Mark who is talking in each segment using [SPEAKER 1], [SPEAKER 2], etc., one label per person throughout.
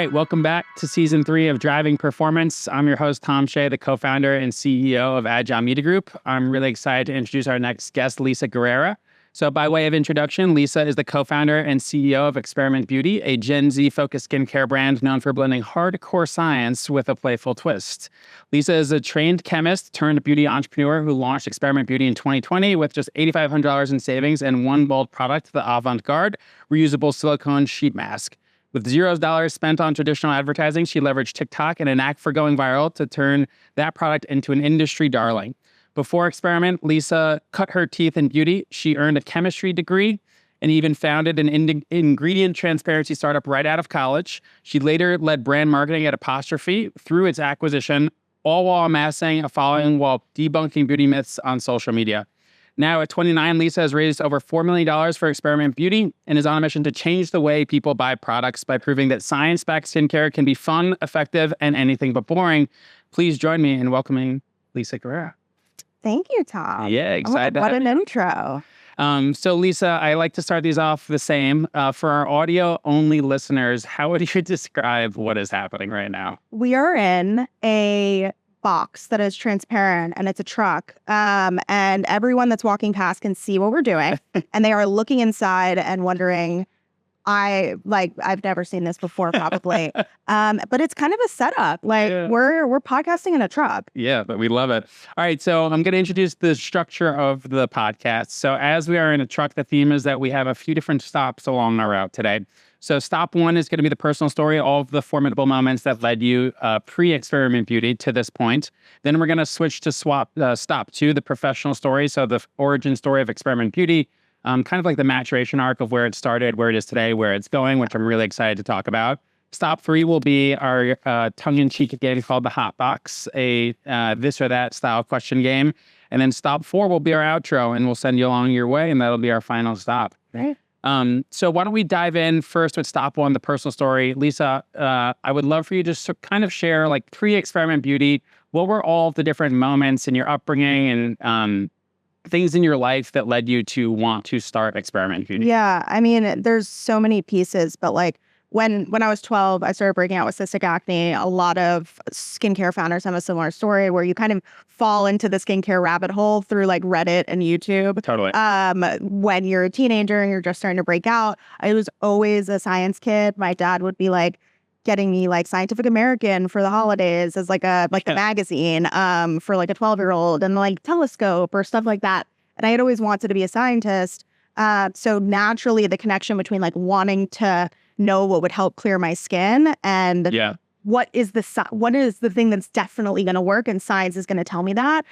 [SPEAKER 1] right, welcome back to season 3 of Driving Performance. I'm your host, Tom Shea, the co-founder and CEO of Agile Media Group. I'm really excited to introduce our next guest, Lisa Guerrera. So by way of introduction, Lisa is the co-founder and CEO of Experiment Beauty, a Gen Z-focused skincare brand known for blending hardcore science with a playful twist. Lisa is a trained chemist turned beauty entrepreneur who launched Experiment Beauty in 2020 with just $8,500 in savings and one bold product, the avant-garde reusable silicone sheet mask. With $0 spent on traditional advertising, she leveraged TikTok and a knack for going viral to turn that product into an industry darling. Before Experiment, Lisa cut her teeth in beauty. She earned a chemistry degree and even founded an ingredient transparency startup right out of college. She later led brand marketing at Apostrophe through its acquisition, all while amassing a following while debunking beauty myths on social media. Now, at 29, Lisa has raised over $4 million for Experiment Beauty and is on a mission to change the way people buy products by proving that science-backed skincare can be fun, effective, and anything but boring. Please join me in welcoming Lisa Guerrera.
[SPEAKER 2] Thank you, Tom.
[SPEAKER 1] Yeah, excited.
[SPEAKER 2] What an intro.
[SPEAKER 1] So, Lisa, I like to start these off the same. For our audio-only listeners, how would you describe what is happening right now?
[SPEAKER 2] We are in a box that is transparent and it's a truck, and everyone that's walking past can see what we're doing and they are looking inside and wondering, I've never seen this before probably. But it's kind of a setup, we're podcasting in a truck.
[SPEAKER 1] Yeah, but we love it. All right, so I'm going to introduce the structure of the podcast. So as we are in a truck, the theme is that we have a few different stops along our route today. So stop 1 is going to be the personal story, all of the formidable moments that led you pre-Experiment Beauty to this point. Then we're going to switch to stop 2, the professional story. So the origin story of Experiment Beauty, kind of like the maturation arc of where it started, where it is today, where it's going, which I'm really excited to talk about. Stop 3 will be our tongue-in-cheek game called the Hot Box, a this or that style question game. And then stop 4 will be our outro, and we'll send you along your way, and that'll be our final stop.
[SPEAKER 2] Right.
[SPEAKER 1] So why don't we dive in first with stop 1, the personal story. Lisa, I would love for you just to kind of share, like, pre-Experiment Beauty, what were all the different moments in your upbringing and things in your life that led you to want to start Experiment Beauty?
[SPEAKER 2] Yeah, I mean, there's so many pieces, but like when I was 12, I started breaking out with cystic acne. A lot of skincare founders have a similar story where you kind of fall into the skincare rabbit hole through like Reddit and YouTube.
[SPEAKER 1] Totally.
[SPEAKER 2] When you're a teenager and you're just starting to break out, I was always a science kid. My dad would be like getting me like Scientific American for the holidays as like a magazine for like a 12-year-old, and like Telescope or stuff like that. And I had always wanted to be a scientist. So naturally the connection between like wanting to know what would help clear my skin and what is the thing that's definitely going to work, and science is going to tell me that.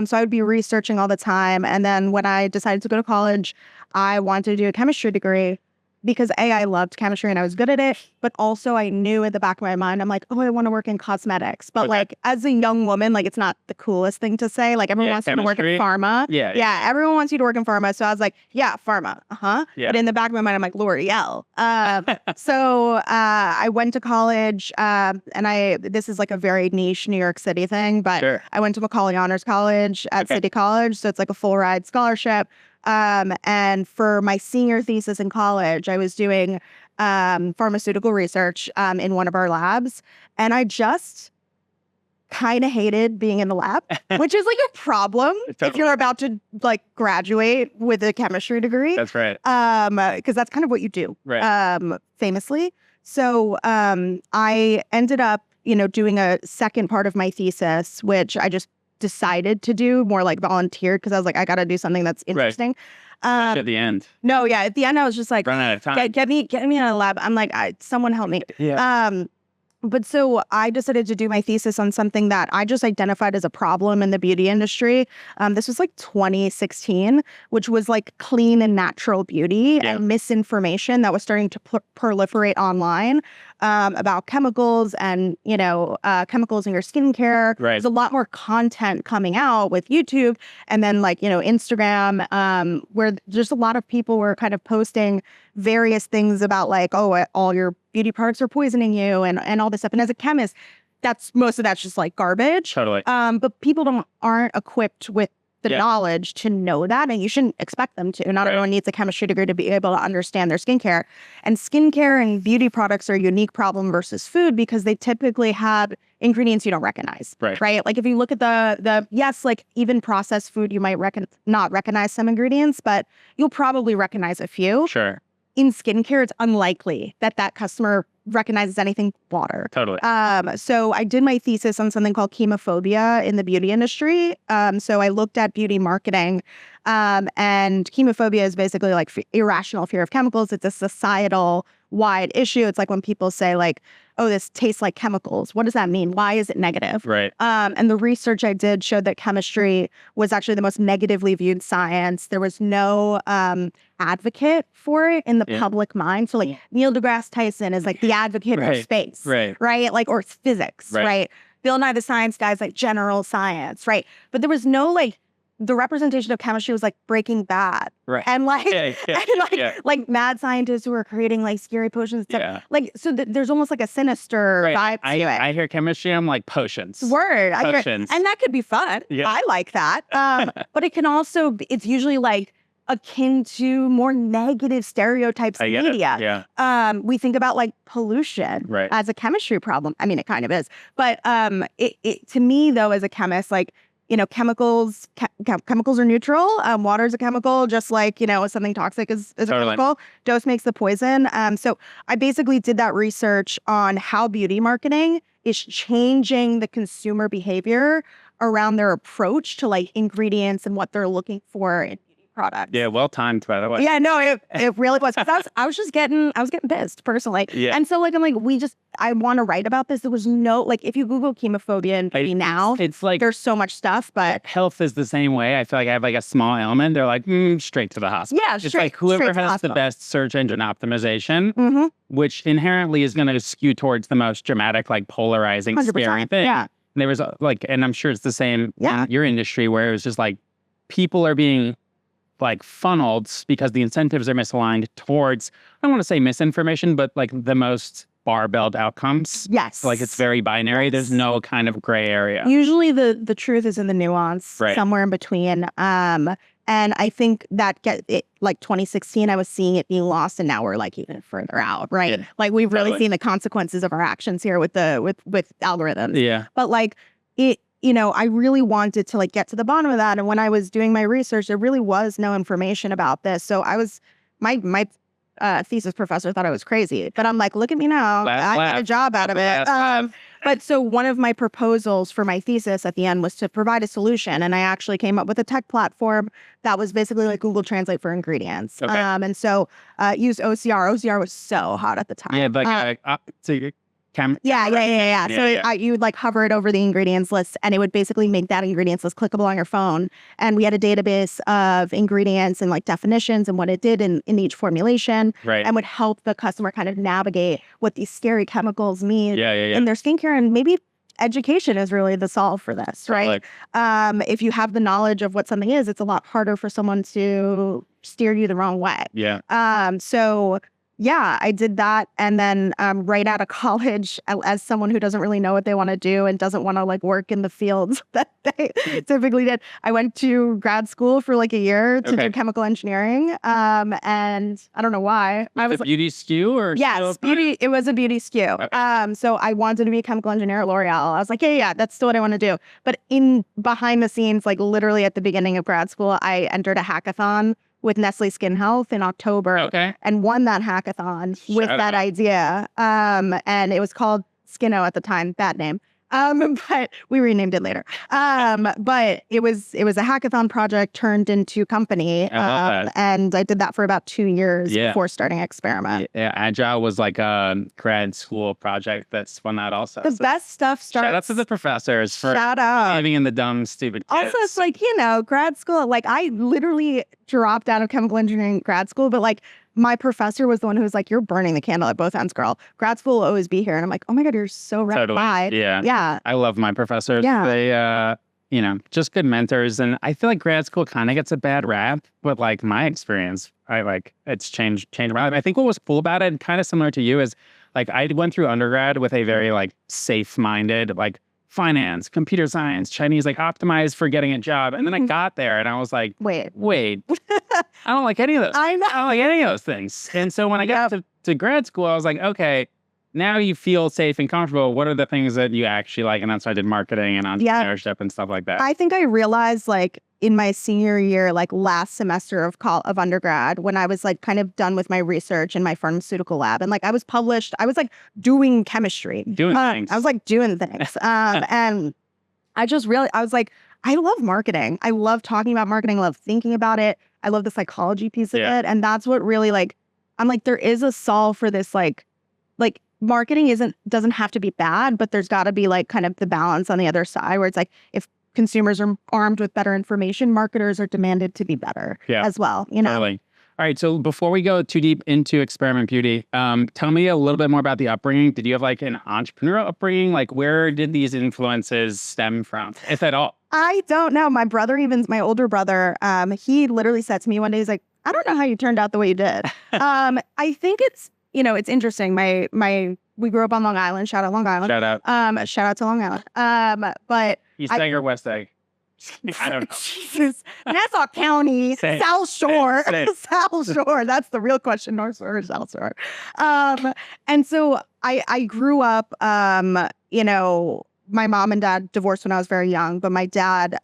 [SPEAKER 2] So I would be researching all the time. And then when I decided to go to college, I wanted to do a chemistry degree because I loved chemistry and I was good at it, but also I knew at the back of my mind, I'm like, oh, I want to work in cosmetics. But like as a young woman, like it's not the coolest thing to say. Like everyone wants you to work in pharma. Yeah, everyone wants you to work in pharma. So I was like, yeah, pharma. Yeah. But in the back of my mind, I'm like, L'Oreal. So I went to college and this is like a very niche New York City thing, but I went to Macaulay Honors College at City College. So it's like a full ride scholarship. And for my senior thesis in college, I was doing pharmaceutical research in one of our labs. And I just kind of hated being in the lab, which is like a problem if you're about to like graduate with a chemistry degree.
[SPEAKER 1] That's right.
[SPEAKER 2] Because that's kind of what you do, famously. So I ended up, doing a second part of my thesis, which I just decided to do more like volunteered because I was like, I got to do something that's interesting.
[SPEAKER 1] At the end.
[SPEAKER 2] No, yeah. At the end, I was just like,
[SPEAKER 1] run out of time.
[SPEAKER 2] Get me in a lab. I'm like, someone help me.
[SPEAKER 1] Yeah.
[SPEAKER 2] But so I decided to do my thesis on something that I just identified as a problem in the beauty industry. This was like 2016, which was like clean and natural beauty and misinformation that was starting to proliferate online about chemicals and, chemicals in your skincare.
[SPEAKER 1] Right.
[SPEAKER 2] There's a lot more content coming out with YouTube and then like, Instagram, where just a lot of people were kind of posting various things about like, oh, all your beauty products are poisoning you and all this stuff. And as a chemist, most of that's just like garbage.
[SPEAKER 1] Totally.
[SPEAKER 2] But people aren't equipped with the knowledge to know that, and you shouldn't expect them to. Not everyone needs a chemistry degree to be able to understand their skincare. And skincare and beauty products are a unique problem versus food because they typically have ingredients you don't recognize, right? Like if you look at yes, like even processed food, you might not recognize some ingredients, but you'll probably recognize a few.
[SPEAKER 1] Sure.
[SPEAKER 2] In skincare, it's unlikely that customer recognizes anything water.
[SPEAKER 1] Totally.
[SPEAKER 2] So I did my thesis on something called chemophobia in the beauty industry. So I looked at beauty marketing, and chemophobia is basically like irrational fear of chemicals. It's a societal wide issue. It's like when people say like, oh, this tastes like chemicals. What does that mean? Why is it negative?
[SPEAKER 1] Right.
[SPEAKER 2] And the research I did showed that chemistry was actually the most negatively viewed science. There was no advocate for it in the public mind. So like Neil deGrasse Tyson is like the advocate for space, right? Like, or physics, right? Bill Nye the Science Guy is like general science, right? But there was no like, the representation of chemistry was like Breaking Bad, and like, like mad scientists who are creating like scary potions. Like, so there's almost like a sinister vibe to it.
[SPEAKER 1] I hear chemistry, I'm like potions.
[SPEAKER 2] Word,
[SPEAKER 1] potions,
[SPEAKER 2] and that could be fun. I like that, but it can also it's usually like akin to more negative stereotypes in media. We think about like pollution as a chemistry problem. I mean, it kind of is, but it to me though, as a chemist, like, you know, chemicals are neutral. Water is a chemical, just like, you know, something toxic is a chemical. Dose makes the poison. So I basically did that research on how beauty marketing is changing the consumer behavior around their approach to like ingredients and what they're looking for in beauty products.
[SPEAKER 1] Yeah, well timed, by the way.
[SPEAKER 2] Yeah, no, it really was. Because I was getting pissed personally.
[SPEAKER 1] Yeah.
[SPEAKER 2] And so like I'm like, I want to write about this. There was no, like, if you Google chemophobia and beauty now,
[SPEAKER 1] it's like
[SPEAKER 2] there's so much stuff, but
[SPEAKER 1] health is the same way. I feel like I have like a small ailment. They're like, straight to the hospital.
[SPEAKER 2] Yeah,
[SPEAKER 1] it's like whoever has the best search engine optimization, which inherently is going to skew towards the most dramatic, like polarizing, scary thing.
[SPEAKER 2] Yeah.
[SPEAKER 1] And there was like, and I'm sure it's the same in your industry where it was just like people are being like funneled because the incentives are misaligned towards, I don't want to say misinformation, but like the most barbelled outcomes.
[SPEAKER 2] Yes.
[SPEAKER 1] Like it's very binary. There's no kind of gray area.
[SPEAKER 2] Usually the truth is in the nuance, somewhere in between. And I think that like 2016, I was seeing it being lost, and now we're like even further out, right? Yeah, like we've really seen the consequences of our actions here with algorithms.
[SPEAKER 1] Yeah.
[SPEAKER 2] But like it, you know, I really wanted to like get to the bottom of that. And when I was doing my research, there really was no information about this. So I was, my thesis professor thought I was crazy, but I'm like, look at me now. I got a job out of it. But so one of my proposals for my thesis at the end was to provide a solution. And I actually came up with a tech platform that was basically like Google Translate for ingredients. And so used OCR. OCR was so hot at the time.
[SPEAKER 1] Yeah, like
[SPEAKER 2] So you would like hover it over the ingredients list, and it would basically make that ingredients list clickable on your phone. And we had a database of ingredients and like definitions and what it did in each formulation, and would help the customer kind of navigate what these scary chemicals mean in their skincare. And maybe education is really the solve for this, right? If you have the knowledge of what something is, it's a lot harder for someone to steer you the wrong way. So yeah, I did that. And then right out of college, as someone who doesn't really know what they want to do and doesn't want to like work in the fields that they typically did, I went to grad school for like a year to do chemical engineering. And I don't know why. I was
[SPEAKER 1] a beauty SKU or?
[SPEAKER 2] Yes, beauty. It was a beauty SKU. So I wanted to be a chemical engineer at L'Oreal. I was like, yeah, that's still what I want to do. But behind the scenes, like literally at the beginning of grad school, I entered a hackathon with Nestle Skin Health in October and won that hackathon with that idea. And it was called Skinno at the time, bad name. But we renamed it later. But it was a hackathon project turned into company. And I did that for about 2 years before starting Experiment.
[SPEAKER 1] Yeah, Agile was like a grad school project that spun out also.
[SPEAKER 2] The best stuff starts.
[SPEAKER 1] Shout out to the professors for living in the dumb, stupid kids.
[SPEAKER 2] Also, it's like, you know, grad school, like I literally dropped out of chemical engineering grad school, but like my professor was the one who was like, you're burning the candle at both ends, girl. Grad school will always be here. And I'm like, oh my God, you're so right.
[SPEAKER 1] Yeah. I love my professors.
[SPEAKER 2] Yeah.
[SPEAKER 1] They, you know, just good mentors. And I feel like grad school kind of gets a bad rap, but like my experience, it's changed my life. I think what was cool about it, kind of similar to you, is like I went through undergrad with a very like safe-minded, like finance, computer science, Chinese, like optimized for getting a job. And then I got there and I was like, wait, I don't like any of those.
[SPEAKER 2] I know.
[SPEAKER 1] I don't like any of those things. And so when I got to grad school, I was like, okay, now you feel safe and comfortable. What are the things that you actually like? And that's why I did marketing and entrepreneurship and stuff like that.
[SPEAKER 2] I think I realized like in my senior year, like last semester of undergrad, when I was like kind of done with my research in my pharmaceutical lab, and like I was published, I was like doing chemistry,
[SPEAKER 1] doing things.
[SPEAKER 2] I was like doing things, and I just really, I was like, I love marketing. I love talking about marketing. I love thinking about it. I love the psychology piece of it, and that's what really like. I'm like, there is a solve for this, like marketing doesn't have to be bad, but there's got to be like kind of the balance on the other side where it's like if consumers are armed with better information, marketers are demanded to be better as well, you know?
[SPEAKER 1] Totally. All right. So before we go too deep into Experiment Beauty, tell me a little bit more about the upbringing. Did you have like an entrepreneurial upbringing? Like where did these influences stem from, if at all?
[SPEAKER 2] I don't know. My older brother, he literally said to me one day, he's like, I don't know how you turned out the way you did. I think it's, it's interesting. We grew up on Long Island. Shout out Long Island.
[SPEAKER 1] Shout out.
[SPEAKER 2] Shout out to Long Island. But
[SPEAKER 1] East Egg or West Egg? I don't know.
[SPEAKER 2] Jesus. Nassau County, South Shore. South Shore. That's the real question. North Shore or South Shore. And so I grew up, my mom and dad divorced when I was very young, but my dad,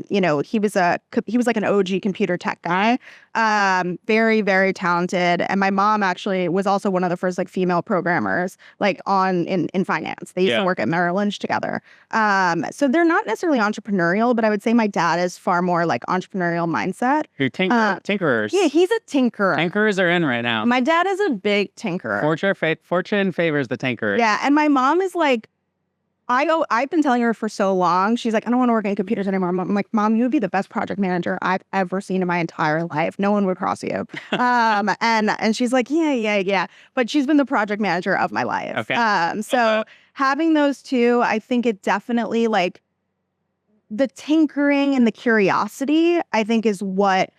[SPEAKER 2] he was like an OG computer tech guy, very, very talented. And my mom actually was also one of the first like female programmers, like in finance. They used to work at Merrill Lynch together. So they're not necessarily entrepreneurial, but I would say my dad is far more like entrepreneurial mindset.
[SPEAKER 1] You're tinkerers.
[SPEAKER 2] Yeah, he's a tinkerer.
[SPEAKER 1] Tinkerers are in right now.
[SPEAKER 2] My dad is a big tinkerer.
[SPEAKER 1] Fortune favors the tinkerer.
[SPEAKER 2] Yeah, and my mom is like, I've been telling her for so long. She's like, I don't want to work in computers anymore. I'm like, Mom, you would be the best project manager I've ever seen in my entire life. No one would cross you. And she's like, yeah. But she's been the project manager of my life.
[SPEAKER 1] Okay.
[SPEAKER 2] So having those two, I think it definitely like the tinkering and the curiosity, I think is what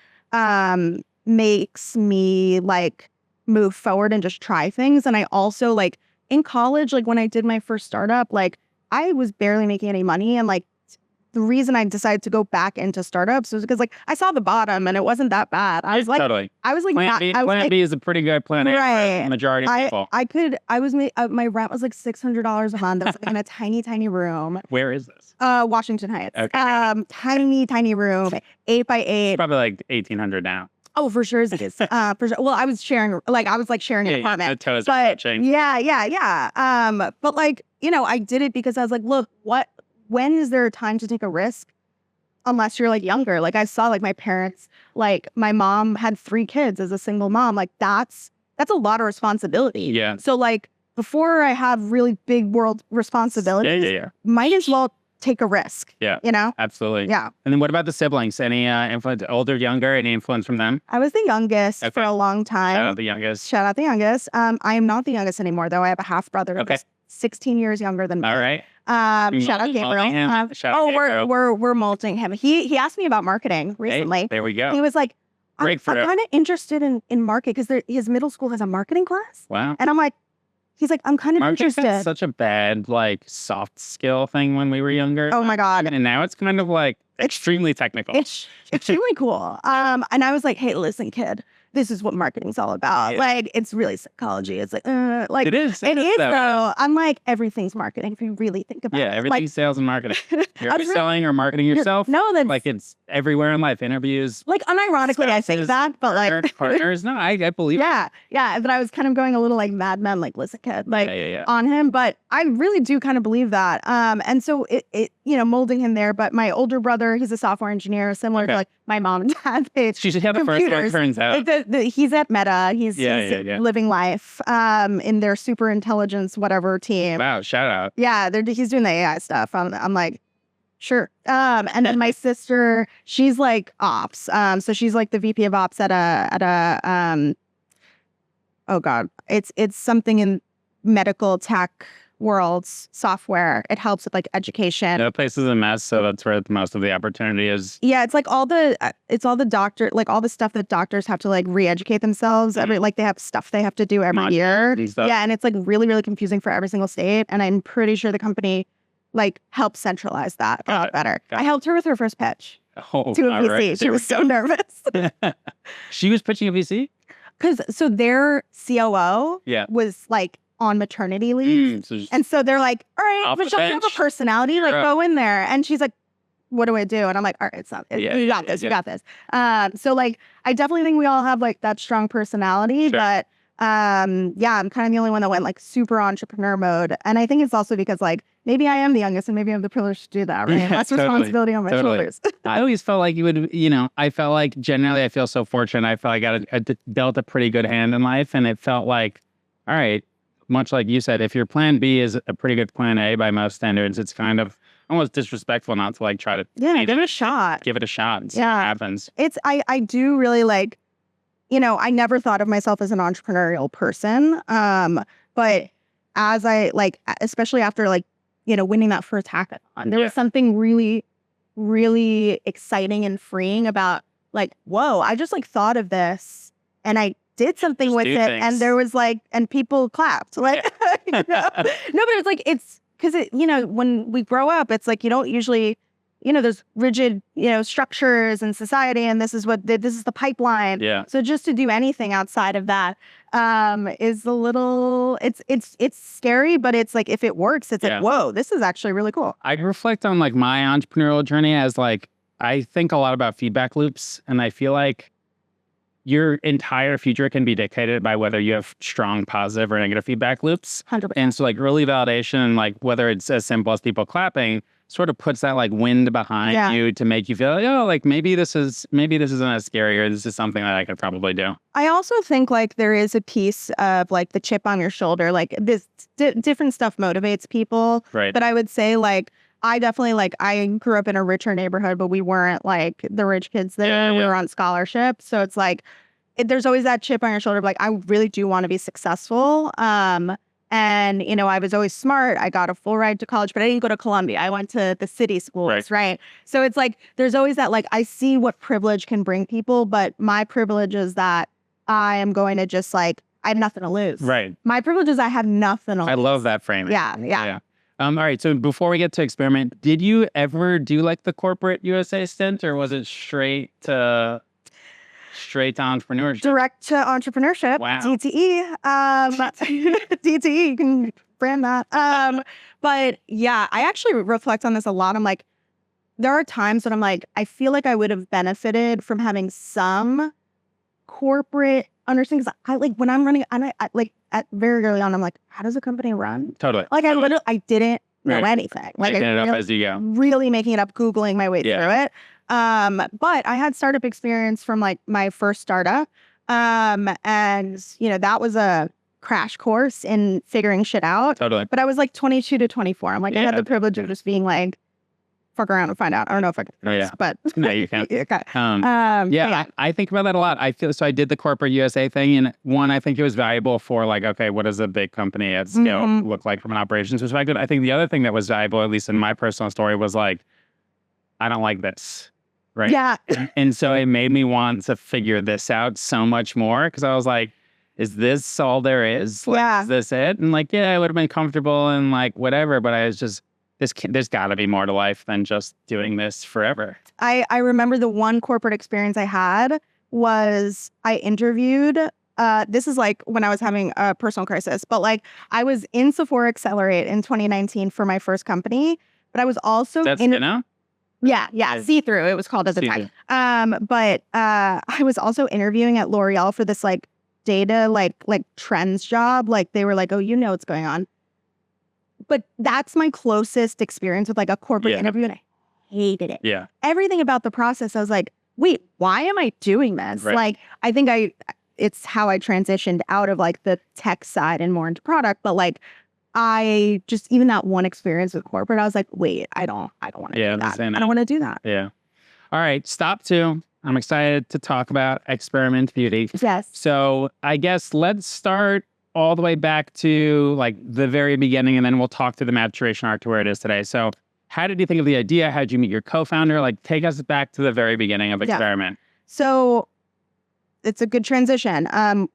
[SPEAKER 2] makes me like move forward and just try things. And I also like in college, like when I did my first startup, like I was barely making any money. And like the reason I decided to go back into startups was because like I saw the bottom and it wasn't that bad. I was like,
[SPEAKER 1] Plan B is a pretty good plan.
[SPEAKER 2] Right.
[SPEAKER 1] For the majority of people.
[SPEAKER 2] My rent was like $600 a month. I was like in a tiny, tiny room.
[SPEAKER 1] Where is this?
[SPEAKER 2] Washington Heights. Okay. Tiny room, 8x8.
[SPEAKER 1] It's probably like 1,800 now.
[SPEAKER 2] Oh, for sure it is. For sure. Well, I was sharing an apartment.
[SPEAKER 1] The toes
[SPEAKER 2] but
[SPEAKER 1] touching.
[SPEAKER 2] Yeah. But like, I did it because I was like, look, when is there a time to take a risk? Unless you're like younger. Like I saw like my parents, like my mom had 3 kids as a single mom. Like that's a lot of responsibility.
[SPEAKER 1] Yeah.
[SPEAKER 2] So like before I have really big world responsibilities, might as well take a risk.
[SPEAKER 1] Yeah. Absolutely.
[SPEAKER 2] Yeah.
[SPEAKER 1] And then what about the siblings? Any influence, older, younger, any influence from them?
[SPEAKER 2] I was the youngest for a long time.
[SPEAKER 1] Shout out the youngest.
[SPEAKER 2] I am not the youngest anymore, though. I have a half brother who's 16 years younger than me.
[SPEAKER 1] All right.
[SPEAKER 2] Shout out Gabriel. We're molding him. He asked me about marketing recently.
[SPEAKER 1] Hey, there we go.
[SPEAKER 2] He was like, I'm
[SPEAKER 1] Breakthrough.
[SPEAKER 2] kind of interested in market because his middle school has a marketing class.
[SPEAKER 1] Wow.
[SPEAKER 2] And I'm like, he's like, I'm kind of interested.
[SPEAKER 1] Marketing such a bad like soft skill thing when we were younger.
[SPEAKER 2] Oh my God.
[SPEAKER 1] And now it's kind of like extremely technical.
[SPEAKER 2] It's really cool. And I was like, hey, listen, kid, this is what marketing's all about.
[SPEAKER 1] Yeah.
[SPEAKER 2] Like, it's really psychology. It's like
[SPEAKER 1] it is
[SPEAKER 2] though. I'm like, everything's marketing if you really think about it.
[SPEAKER 1] Yeah, everything's sales and marketing. You're either selling or marketing yourself.
[SPEAKER 2] No, that's
[SPEAKER 1] like it's everywhere in life. Interviews.
[SPEAKER 2] Like unironically, I think that, but like
[SPEAKER 1] partners. No, I believe.
[SPEAKER 2] Yeah. But I was kind of going a little like Mad Men, like listen, kid, like on him. But I really do kind of believe that. And so it molding him there. But my older brother, he's a software engineer, similar to like my mom and dad.
[SPEAKER 1] She should have the first one. Turns out
[SPEAKER 2] he's at Meta. He's living life in their super intelligence whatever team.
[SPEAKER 1] Wow, shout out.
[SPEAKER 2] Yeah, he's doing the AI stuff. I'm like, sure. And then my sister, she's like ops. So she's like the VP of ops at a oh God, it's something in medical tech worlds software. It helps with like education.
[SPEAKER 1] The place is a mess, so that's where most of the opportunity is.
[SPEAKER 2] Yeah, it's like all the doctor, like all the stuff that doctors have to like re-educate themselves. Like they have stuff they have to do every year. Yeah, and it's like really, really confusing for every single state. And I'm pretty sure the company like help centralize that better.
[SPEAKER 1] Got it.
[SPEAKER 2] I helped her with her first pitch
[SPEAKER 1] Oh,
[SPEAKER 2] to a
[SPEAKER 1] all
[SPEAKER 2] VC.
[SPEAKER 1] right.
[SPEAKER 2] She was so nervous.
[SPEAKER 1] She was pitching a VC?
[SPEAKER 2] So their COO
[SPEAKER 1] Yeah.
[SPEAKER 2] was like on maternity leave. And so they're like, all right,
[SPEAKER 1] Off the
[SPEAKER 2] Michelle, you have a
[SPEAKER 1] bench.
[SPEAKER 2] personality, like
[SPEAKER 1] Sure.
[SPEAKER 2] go in there. And she's like, what do I do? And I'm like, all right, you got this, you got this. So like, I definitely think we all have like that strong personality,
[SPEAKER 1] Sure.
[SPEAKER 2] but yeah, I'm kind of the only one that went like super entrepreneur mode. And I think it's also because like, maybe I am the youngest and maybe I have the privilege to do that, right?
[SPEAKER 1] Yeah,
[SPEAKER 2] Less responsibility on my shoulders.
[SPEAKER 1] I always felt like you would, I felt like generally I feel so fortunate. I felt like I dealt a pretty good hand in life. And it felt like, all right, much like you said, if your plan B is a pretty good plan A by most standards, it's kind of almost disrespectful not to like try to
[SPEAKER 2] give it a shot.
[SPEAKER 1] Give it a shot and see what happens.
[SPEAKER 2] I do really like, I never thought of myself as an entrepreneurial person. But as I like, especially after like, winning that first hackathon, there was something really, really exciting and freeing about like, whoa, I just like thought of this and I did something with it. Things. And there was like, and people clapped. Like, No, but it's like, it's because when we grow up, it's like, you don't usually, there's rigid, structures in society, and this is the pipeline.
[SPEAKER 1] Yeah.
[SPEAKER 2] So just to do anything outside of that is a little, it's scary, but it's like, if it works, it's like, whoa, this is actually really cool.
[SPEAKER 1] I reflect on like my entrepreneurial journey as like, I think a lot about feedback loops, and I feel like your entire future can be dictated by whether you have strong positive or negative feedback loops.
[SPEAKER 2] 100%.
[SPEAKER 1] And so like early validation, like whether it's as simple as people clapping, sort of puts that like wind behind you to make you feel like, oh, like maybe this isn't as scary, or this is something that I could probably do.
[SPEAKER 2] I also think like there is a piece of like the chip on your shoulder, like this different stuff motivates people.
[SPEAKER 1] Right.
[SPEAKER 2] But I would say like, I definitely like, I grew up in a richer neighborhood, but we weren't like the rich kids there. Yeah. We were on scholarship. So it's like, there's always that chip on your shoulder of like, I really do want to be successful. And, I was always smart. I got a full ride to college, but I didn't go to Columbia. I went to the city schools, right? So it's like, there's always that, like, I see what privilege can bring people, but my privilege is that I am going to just like, I have nothing to lose.
[SPEAKER 1] Right.
[SPEAKER 2] My privilege is I have nothing to lose.
[SPEAKER 1] I love that framing.
[SPEAKER 2] Yeah.
[SPEAKER 1] All right. So before we get to experiment, did you ever do like the corporate USA stint, or was it straight to entrepreneurship?
[SPEAKER 2] Direct to entrepreneurship.
[SPEAKER 1] Wow.
[SPEAKER 2] DTE. DTE, you can brand that. But yeah, I actually reflect on this a lot. I'm like, there are times when I'm like, I feel like I would have benefited from having some corporate understanding. Because I like when I'm running, and I like at very early on, I'm like, how does a company run?
[SPEAKER 1] Totally.
[SPEAKER 2] Like I didn't know anything. Like
[SPEAKER 1] making it up as you go.
[SPEAKER 2] Really making it up, Googling my way through it. But I had startup experience from like my first startup. And that was a crash course in figuring shit out.
[SPEAKER 1] Totally.
[SPEAKER 2] But I was like 22 to 24. I'm like, I had the privilege of just being like, fuck around and find out. I don't know if I can do this, but
[SPEAKER 1] no, you can't.
[SPEAKER 2] Okay.
[SPEAKER 1] I think about that a lot. I did the corporate USA thing, and one, I think it was valuable for like, okay, what does a big company at scale look like from an operations perspective? I think the other thing that was valuable, at least in my personal story, was like, I don't like this. Right.
[SPEAKER 2] Yeah.
[SPEAKER 1] And so it made me want to figure this out so much more, because I was like, is this all there is? Like, is this it? And like, I would have been comfortable and like whatever, but I was just, there's got to be more to life than just doing this forever.
[SPEAKER 2] I remember the one corporate experience I had was I interviewed, this is like when I was having a personal crisis, but like I was in Sephora Accelerate in 2019 for my first company, but I was also Yeah, see-through, it was called at the time. But I was also interviewing at L'Oreal for this like data, like trends job. Like they were like, oh, what's going on. But that's my closest experience with like a corporate interview, and I hated it.
[SPEAKER 1] Yeah.
[SPEAKER 2] Everything about the process, I was like, wait, why am I doing this? Right. Like, I think it's how I transitioned out of like the tech side and more into product. But like, I just, even that one experience with corporate, I was like, wait, I don't want to do that. I don't want to do that.
[SPEAKER 1] Yeah. All right. Stop 2. I'm excited to talk about experiment beauty.
[SPEAKER 2] Yes.
[SPEAKER 1] So I guess let's start all the way back to like the very beginning, and then we'll talk through the maturation arc to where it is today. So how did you think of the idea? How did you meet your co-founder? Like, take us back to the very beginning of experiment.
[SPEAKER 2] So it's a good transition.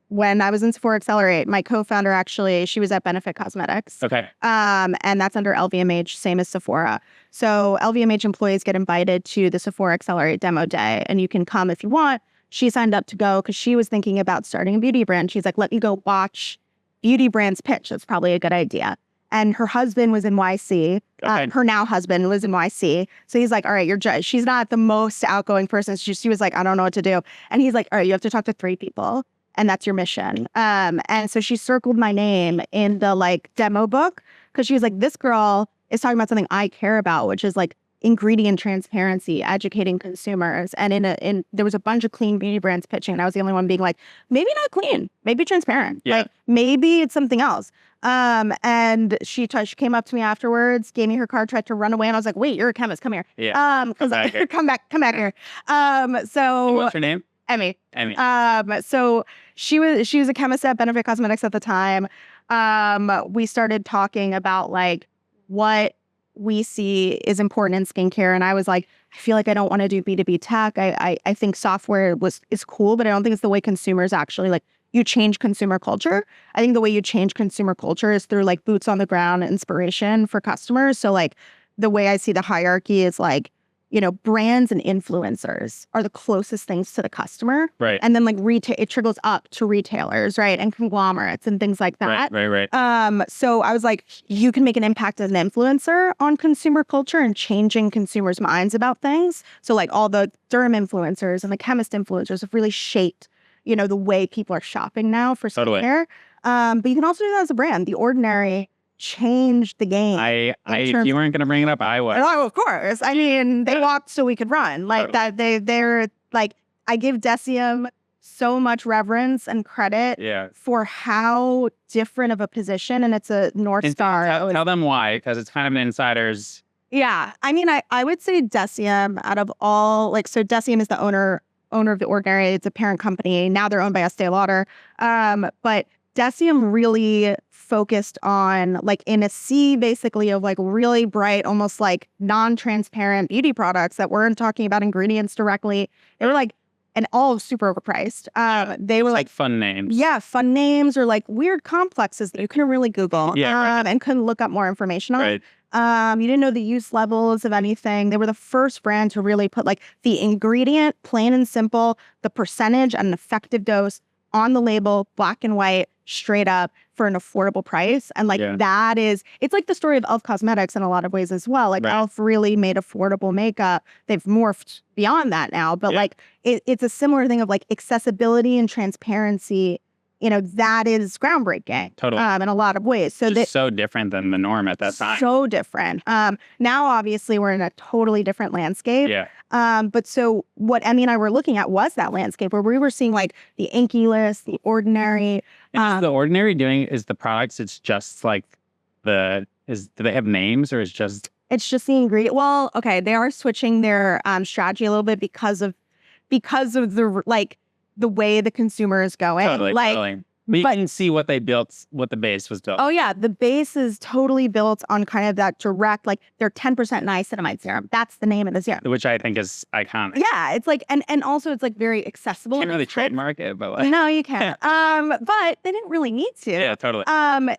[SPEAKER 2] When I was in Sephora Accelerate, my co-founder actually, she was at Benefit Cosmetics.
[SPEAKER 1] Okay.
[SPEAKER 2] And that's under LVMH, same as Sephora. So LVMH employees get invited to the Sephora Accelerate demo day, and you can come if you want. She signed up to go because she was thinking about starting a beauty brand. She's like, let me go watch beauty brands pitch. That's probably a good idea. And her husband was in YC. Her now husband was in YC. So he's like, all right, she's not the most outgoing person. She was like, I don't know what to do. And he's like, all right, you have to talk to 3 people. And that's your mission. And so she circled my name in the like demo book because she was like, this girl is talking about something I care about, which is like ingredient transparency, educating consumers. And there was a bunch of clean beauty brands pitching. And I was the only one being like, maybe not clean, maybe transparent.
[SPEAKER 1] Yeah.
[SPEAKER 2] Like maybe it's something else. And she came up to me afterwards, gave me her card, tried to run away. And I was like, wait, you're a chemist. Come here.
[SPEAKER 1] Yeah.
[SPEAKER 2] Come back here. So
[SPEAKER 1] what's her name?
[SPEAKER 2] Emmy.
[SPEAKER 1] Emmy.
[SPEAKER 2] So she was a chemist at Benefit Cosmetics at the time. We started talking about like what we see is important in skincare. And I was like, I feel like I don't want to do B2B tech. I think software is cool, but I don't think it's the way consumers actually like you change consumer culture. I think the way you change consumer culture is through like boots on the ground inspiration for customers. So like the way I see the hierarchy is like, brands and influencers are the closest things to the customer.
[SPEAKER 1] Right.
[SPEAKER 2] And then like it trickles up to retailers, right? And conglomerates and things like that.
[SPEAKER 1] Right.
[SPEAKER 2] So I was like, you can make an impact as an influencer on consumer culture and changing consumers' minds about things. So like all the derm influencers and the chemist influencers have really shaped, the way people are shopping now for skincare. But you can also do that as a brand. The Ordinary changed the game.
[SPEAKER 1] If you weren't going to bring it up, I would.
[SPEAKER 2] Oh, of course. I mean, they walked so we could run. Like that. They're like, I give Decium so much reverence and credit for how different of a position, and it's a North Star.
[SPEAKER 1] Tell them why, because it's kind of an insider's.
[SPEAKER 2] Yeah. I mean, I would say Decium out of all, so Decium is the owner of The Ordinary. It's a parent company. Now they're owned by Estee Lauder. But Decium really focused on like in a sea basically of like really bright, almost like non-transparent beauty products that weren't talking about ingredients directly. They were like, and all super overpriced. They were like
[SPEAKER 1] fun names.
[SPEAKER 2] Yeah, fun names or like weird complexes that you couldn't really Google and couldn't look up more information on.
[SPEAKER 1] Right.
[SPEAKER 2] You didn't know the use levels of anything. They were the first brand to really put like the ingredient, plain and simple, the percentage and an effective dose on the label, black and white, straight up for an affordable price. And like it's like the story of e.l.f. Cosmetics in a lot of ways as well. Like e.l.f. really made affordable makeup. They've morphed beyond that now, but like it's a similar thing of like accessibility and transparency. That is groundbreaking.
[SPEAKER 1] Totally.
[SPEAKER 2] In a lot of ways. So
[SPEAKER 1] that's so different than the norm at that time.
[SPEAKER 2] So different. Now, obviously, we're in a totally different landscape.
[SPEAKER 1] Yeah.
[SPEAKER 2] But so what Emmy and I were looking at was that landscape where we were seeing like the Inky List, the Ordinary.
[SPEAKER 1] And the Ordinary doing is the products. It's just like do they have names or is just?
[SPEAKER 2] It's just the ingredient. Well, okay, they are switching their strategy a little bit because of the like. The way the consumer is going.
[SPEAKER 1] Totally. But you can see what they built, what the base was built.
[SPEAKER 2] Oh, yeah. The base is totally built on kind of that direct, like their 10% niacinamide serum. That's the name of the serum.
[SPEAKER 1] Which I think is iconic.
[SPEAKER 2] Yeah. It's like, and also it's like very accessible.
[SPEAKER 1] Can't really trademark it, but like.
[SPEAKER 2] No, you can't. But they didn't really need to.
[SPEAKER 1] Yeah, totally.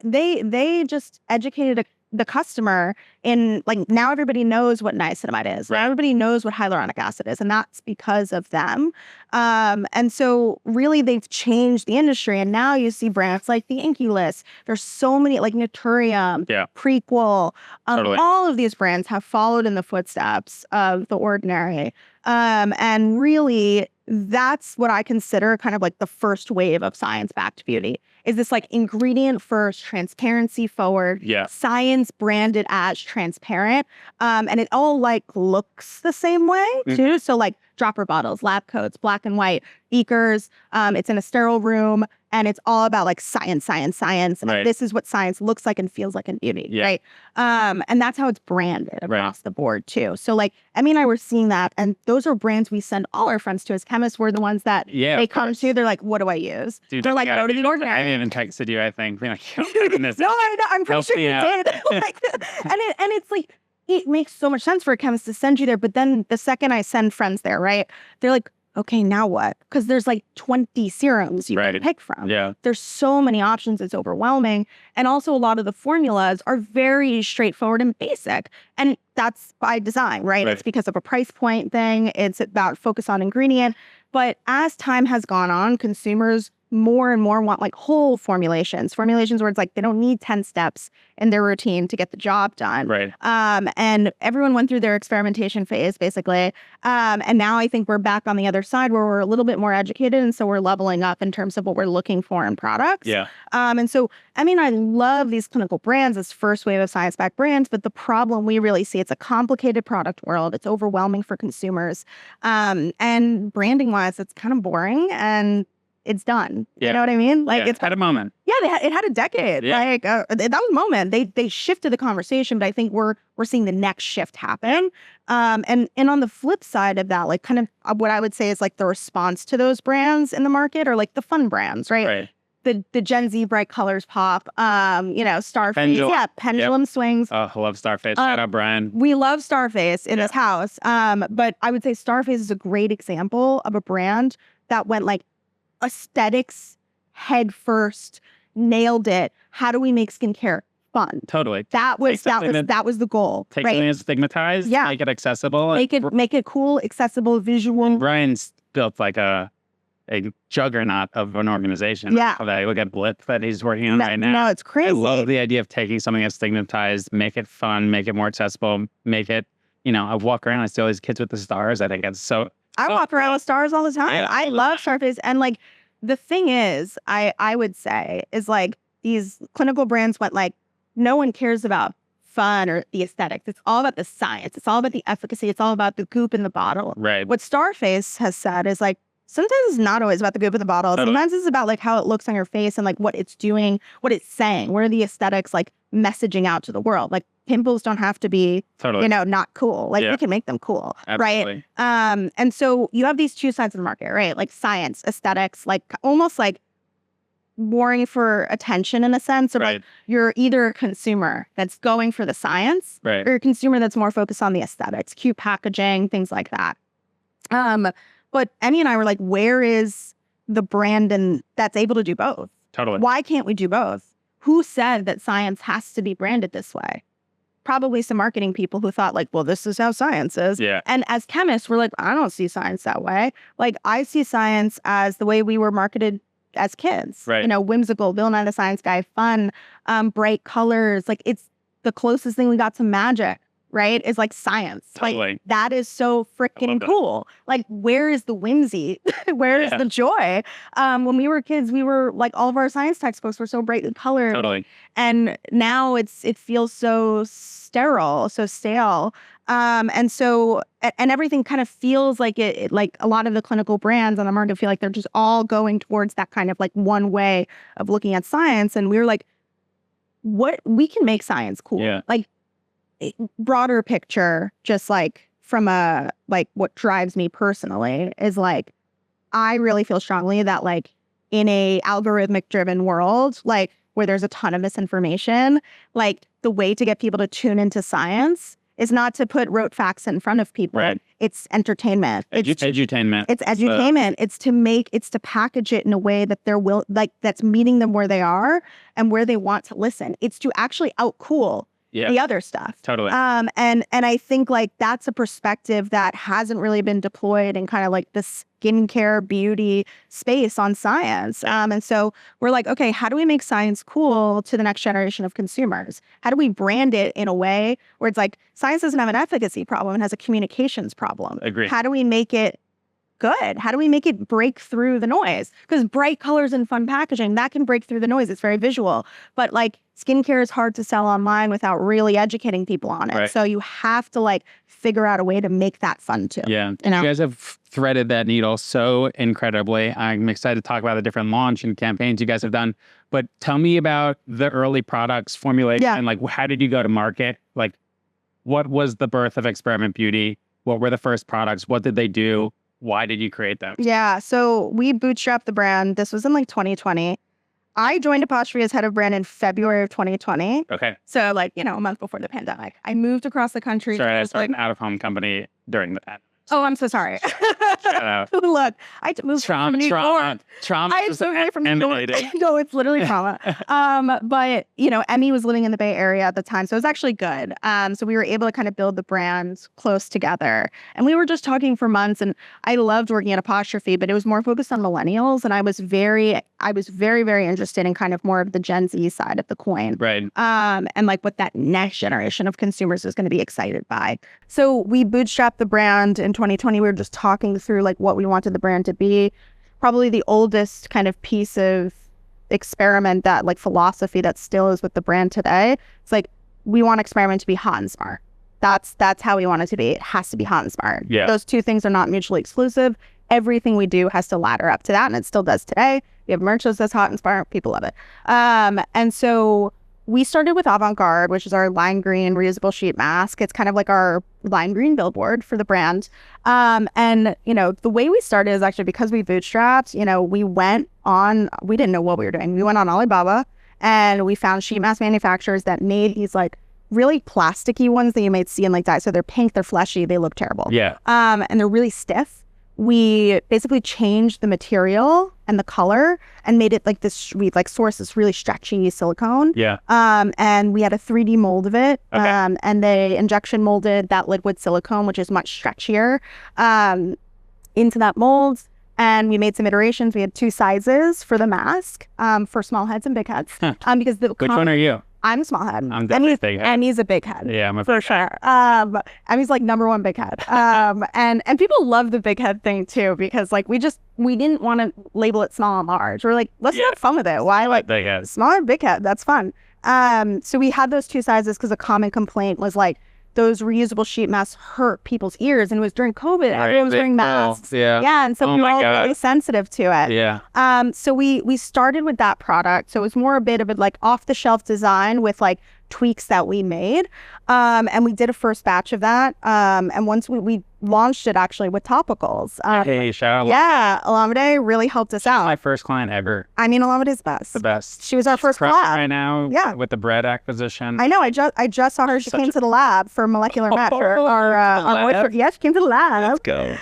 [SPEAKER 2] They just educated the customer in like now everybody knows what niacinamide is.
[SPEAKER 1] Right.
[SPEAKER 2] Now everybody knows what hyaluronic acid is, and that's because of them. And so really they've changed the industry, and now you see brands like the Inky List. There's so many like Naturium, Prequel.
[SPEAKER 1] Totally.
[SPEAKER 2] All of these brands have followed in the footsteps of The Ordinary. And really that's what I consider kind of like the first wave of science-backed beauty. Is this like ingredient first, transparency forward, science branded as transparent. And it all like looks the same way too. So like dropper bottles, lab coats, black and white, beakers. It's in a sterile room and it's all about like science. And this is what science looks like and feels like in beauty, right? And that's how it's branded across the board too. So like Emmy and I were seeing that, and those are brands we send all our friends to as chemists. We're the ones that they come to. They're like, what do I use?
[SPEAKER 1] Dude,
[SPEAKER 2] they're like, go to The Ordinary.
[SPEAKER 1] I haven't even texted you, I think. Being like,
[SPEAKER 2] no, I'm pretty sure you did. And it's like, it makes so much sense for a chemist to send you there. But then the second I send friends there, right, they're like, okay, now what? Because there's like 20 serums you can pick from.
[SPEAKER 1] Yeah.
[SPEAKER 2] There's so many options. It's overwhelming. And also a lot of the formulas are very straightforward and basic. And that's by design, right? It's because of a price point thing. It's about focus on ingredient. But as time has gone on, consumers more and more want like whole formulations where it's like they don't need 10 steps in their routine to get the job done.
[SPEAKER 1] Right.
[SPEAKER 2] And everyone went through their experimentation phase, basically. And now I think we're back on the other side where we're a little bit more educated. And so we're leveling up in terms of what we're looking for in products.
[SPEAKER 1] Yeah.
[SPEAKER 2] And so, I mean, I love these clinical brands, this first wave of science-backed brands, but the problem we really see, it's a complicated product world. It's overwhelming for consumers. And branding-wise, it's kind of boring and it's done.
[SPEAKER 1] Yeah.
[SPEAKER 2] You know what I mean? Like
[SPEAKER 1] it's had a moment.
[SPEAKER 2] Yeah, it had a decade.
[SPEAKER 1] Yeah.
[SPEAKER 2] Like that was a moment. They shifted the conversation, but I think we're seeing the next shift happen. And on the flip side of that, like kind of what I would say is like the response to those brands in the market are like the fun brands, right? The Gen Z bright colors pop. Starface.
[SPEAKER 1] Pendulum.
[SPEAKER 2] Yeah, pendulum swings.
[SPEAKER 1] Oh, I love Starface. Shout out Brian.
[SPEAKER 2] We love Starface in this house. But I would say Starface is a great example of a brand that went like aesthetics head first, nailed it. How do we make skincare fun?
[SPEAKER 1] Totally.
[SPEAKER 2] That was the goal.
[SPEAKER 1] Take something that's stigmatized, make it accessible.
[SPEAKER 2] Make it cool, accessible, visual.
[SPEAKER 1] Brian's built like a juggernaut of an organization.
[SPEAKER 2] Yeah.
[SPEAKER 1] I look at Blip that he's working on right now.
[SPEAKER 2] No, it's crazy.
[SPEAKER 1] I love the idea of taking something that's stigmatized, make it fun, make it more accessible, make it, I walk around, I see all these kids with the stars. I think it's so.
[SPEAKER 2] I walk around with stars all the time.
[SPEAKER 1] Yeah.
[SPEAKER 2] I love Starface. And like, the thing is, I would say, is like these clinical brands went like, no one cares about fun or the aesthetics. It's all about the science. It's all about the efficacy. It's all about the goop in the bottle.
[SPEAKER 1] Right.
[SPEAKER 2] What Starface has said is like, sometimes it's not always about the goop in the bottle.
[SPEAKER 1] Totally.
[SPEAKER 2] Sometimes it's about like how it looks on your face and like what it's doing, what it's saying. Where are the aesthetics like messaging out to the world? Like pimples don't have to be, not cool. Like we can make them cool.
[SPEAKER 1] Absolutely.
[SPEAKER 2] Right. And so you have these two sides of the market, right? Like science, aesthetics, like almost like warring for attention in a sense. Or like you're either a consumer that's going for the science or a consumer that's more focused on the aesthetics, cute packaging, things like that. But Emmy and I were like, where is the brand that's able to do both?
[SPEAKER 1] Totally.
[SPEAKER 2] Why can't we do both? Who said that science has to be branded this way? Probably some marketing people who thought like, well, this is how science is.
[SPEAKER 1] Yeah.
[SPEAKER 2] And as chemists, we're like, I don't see science that way. Like I see science as the way we were marketed as kids.
[SPEAKER 1] Right.
[SPEAKER 2] Whimsical, Bill Nye the Science Guy, fun, bright colors. Like it's the closest thing we got to magic. Right? Is like science.
[SPEAKER 1] Totally.
[SPEAKER 2] Like that is so freaking cool. Like where is the whimsy? Where is the joy? When we were kids, we were like all of our science textbooks were so brightly colored.
[SPEAKER 1] Totally.
[SPEAKER 2] And now it feels so sterile, so stale. And everything kind of feels like it like a lot of the clinical brands on the market feel like they're just all going towards that kind of like one way of looking at science. And we were like, what we can make science cool.
[SPEAKER 1] Yeah.
[SPEAKER 2] Like broader picture, just like from what drives me personally is like, I really feel strongly that like in a algorithmic driven world, like where there's a ton of misinformation, like the way to get people to tune into science is not to put rote facts in front of people.
[SPEAKER 1] Right.
[SPEAKER 2] It's entertainment.
[SPEAKER 1] Edutainment.
[SPEAKER 2] It's edutainment. It's to package it in a way that that's meeting them where they are and where they want to listen. It's to actually outcool the other stuff.
[SPEAKER 1] Totally.
[SPEAKER 2] And I think like that's a perspective that hasn't really been deployed in kind of like the skincare beauty space on science. And so we're like, okay, how do we make science cool to the next generation of consumers? How do we brand it in a way where it's like science doesn't have an efficacy problem, it has a communications problem.
[SPEAKER 1] Agree.
[SPEAKER 2] How do we make it good? How do we make it break through the noise? Because bright colors and fun packaging, that can break through the noise. It's very visual. But like skincare is hard to sell online without really educating people on it.
[SPEAKER 1] Right.
[SPEAKER 2] So you have to like figure out a way to make that fun too.
[SPEAKER 1] Yeah. You guys have threaded that needle so incredibly. I'm excited to talk about the different launch and campaigns you guys have done. But tell me about the early products formulation.
[SPEAKER 2] Yeah.
[SPEAKER 1] Like how did you go to market? Like what was the birth of Experiment Beauty? What were the first products? What did they do? Why did you create them?
[SPEAKER 2] Yeah, so we bootstrapped the brand. This was in like 2020. I joined Apostrophe as head of brand in February of 2020.
[SPEAKER 1] Okay.
[SPEAKER 2] So like, a month before the pandemic. I moved across the country.
[SPEAKER 1] Sorry, I started an out-of-home company during the pandemic.
[SPEAKER 2] Oh, I'm so sorry.
[SPEAKER 1] Shut up.
[SPEAKER 2] Look, I had to move from New York.
[SPEAKER 1] Trauma
[SPEAKER 2] I had to move away from New York. No, it's literally trauma. But, you know, Emmy was living in the Bay Area at the time, so it was actually good. So we were able to kind of build the brand close together. And we were just talking for months, and I loved working at Apostrophe, but it was more focused on millennials. And I was very, very interested in kind of more of the Gen Z side of the coin.
[SPEAKER 1] Right.
[SPEAKER 2] And like what that next generation of consumers is going to be excited by. So we bootstrapped the brand in 2020. We were just talking through like what we wanted the brand to be. Probably the oldest kind of piece of experiment, that like philosophy that still is with the brand today. It's like, we want experiment to be hot and smart. That's how we want it to be. It has to be hot and smart.
[SPEAKER 1] Yeah.
[SPEAKER 2] Those two things are not mutually exclusive. Everything we do has to ladder up to that, and it still does today. We have merch that says hot and smart. People love it. And so we started with Avant-Garde, which is our lime green reusable sheet mask. It's kind of like our lime green billboard for the brand. And, you know, the way we started is actually because we bootstrapped, you know, we didn't know what we were doing. We went on Alibaba and we found sheet mask manufacturers that made these like really plasticky ones that you might see in like that. So they're pink, they're fleshy, they look terrible.
[SPEAKER 1] Yeah.
[SPEAKER 2] And they're really stiff. We basically changed the material and the color and made it like this, we like sourced this really stretchy silicone.
[SPEAKER 1] Yeah.
[SPEAKER 2] And we had a 3D mold of it.
[SPEAKER 1] Okay.
[SPEAKER 2] And they injection molded that liquid silicone, which is much stretchier, into that mold. And we made some iterations. We had 2 sizes for the mask, for small heads and big heads. Because
[SPEAKER 1] Which one are you?
[SPEAKER 2] I'm a small head.
[SPEAKER 1] I'm definitely big head.
[SPEAKER 2] Emmy's a big head.
[SPEAKER 1] Yeah, I'm a
[SPEAKER 2] for sure. Emmy's like #1 big head. And people love the big head thing too, because like we didn't want to label it small and large. We're like, let's have fun with it. Why like
[SPEAKER 1] big head?
[SPEAKER 2] Small and big head? That's fun. So we had those 2 sizes because a common complaint was like those reusable sheet masks hurt people's ears, and it was during COVID. Everyone was wearing masks.
[SPEAKER 1] Yeah.
[SPEAKER 2] And so we were all really sensitive to it.
[SPEAKER 1] Yeah.
[SPEAKER 2] So we started with that product. So it was more a bit of a like off the shelf design with like tweaks that we made. And we did a first batch of that. And once we launched it actually with topicals.
[SPEAKER 1] Hey, shout out.
[SPEAKER 2] Yeah, Alameda really helped us out.
[SPEAKER 1] My first client ever.
[SPEAKER 2] I mean, Alameda's best.
[SPEAKER 1] The best.
[SPEAKER 2] She was our first
[SPEAKER 1] crushing
[SPEAKER 2] collab
[SPEAKER 1] right now.
[SPEAKER 2] Yeah.
[SPEAKER 1] With the bread acquisition.
[SPEAKER 2] I know. I just saw her. She came to the lab for molecular match. Yeah, she came to the lab.
[SPEAKER 1] Let's go.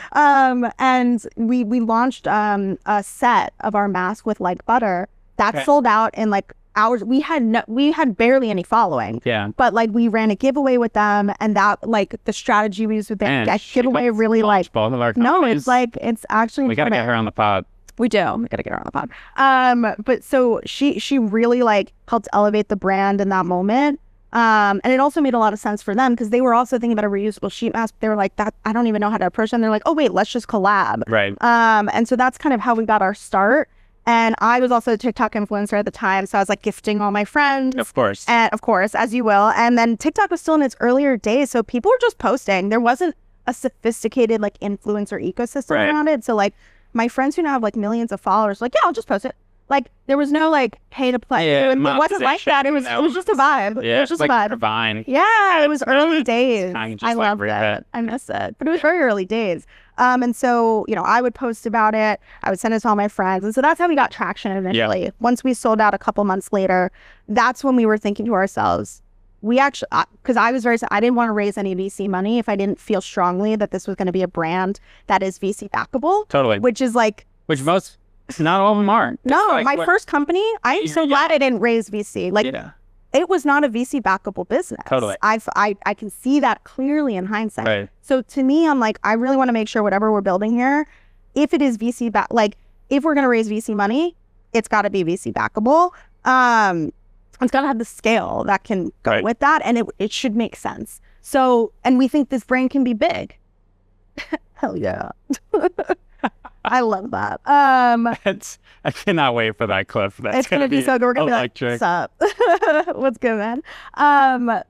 [SPEAKER 2] And we launched a set of our mask with like butter that sold out in like hours. We had barely any following.
[SPEAKER 1] Yeah.
[SPEAKER 2] But like we ran a giveaway with them, and that like the strategy we used with that giveaway really like
[SPEAKER 1] both of our
[SPEAKER 2] no,
[SPEAKER 1] companies.
[SPEAKER 2] it's actually
[SPEAKER 1] we gotta get her on the pod.
[SPEAKER 2] We do. We gotta get her on the pod. But so she really like helped elevate the brand in that moment. And it also made a lot of sense for them because they were also thinking about a reusable sheet mask. They were like, that I don't even know how to approach them. They're like, oh wait, let's just collab.
[SPEAKER 1] Right.
[SPEAKER 2] And so that's kind of how we got our start. And I was also a TikTok influencer at the time. So I was like gifting all my friends.
[SPEAKER 1] Of course.
[SPEAKER 2] And of course, as you will. And then TikTok was still in its earlier days. So people were just posting. There wasn't a sophisticated like influencer ecosystem around it. So like my friends who now have like millions of followers, like, yeah, I'll just post it. Like there was no like pay to play. It wasn't like that. It was just a vibe.
[SPEAKER 1] Yeah,
[SPEAKER 2] it was just
[SPEAKER 1] like
[SPEAKER 2] a vibe.
[SPEAKER 1] Vine.
[SPEAKER 2] Yeah, it was early days. I loved
[SPEAKER 1] it.
[SPEAKER 2] I miss it. But it was very early days. And so, you know, I would post about it. I would send it to all my friends. And so that's how we got traction initially. Yeah. Once we sold out a couple months later, that's when we were thinking to ourselves, we actually, because I didn't want to raise any VC money if I didn't feel strongly that this was going to be a brand that is VC backable.
[SPEAKER 1] Totally.
[SPEAKER 2] Which is like.
[SPEAKER 1] Which most, not all of them are.
[SPEAKER 2] No, like, my first company, I'm so glad I didn't raise VC. Like, it was not a VC backable business.
[SPEAKER 1] Totally.
[SPEAKER 2] I can see that clearly in hindsight.
[SPEAKER 1] Right.
[SPEAKER 2] So to me, I'm like, I really want to make sure whatever we're building here, if it is VC like if we're going to raise VC money, it's got to be VC backable. It's got to have the scale that can go with that, and it should make sense. So, and we think this brand can be big. Hell yeah. I love that.
[SPEAKER 1] I cannot wait for that clip.
[SPEAKER 2] It's gonna be so good. We're gonna
[SPEAKER 1] electric.
[SPEAKER 2] Be like, what's up? What's good, man?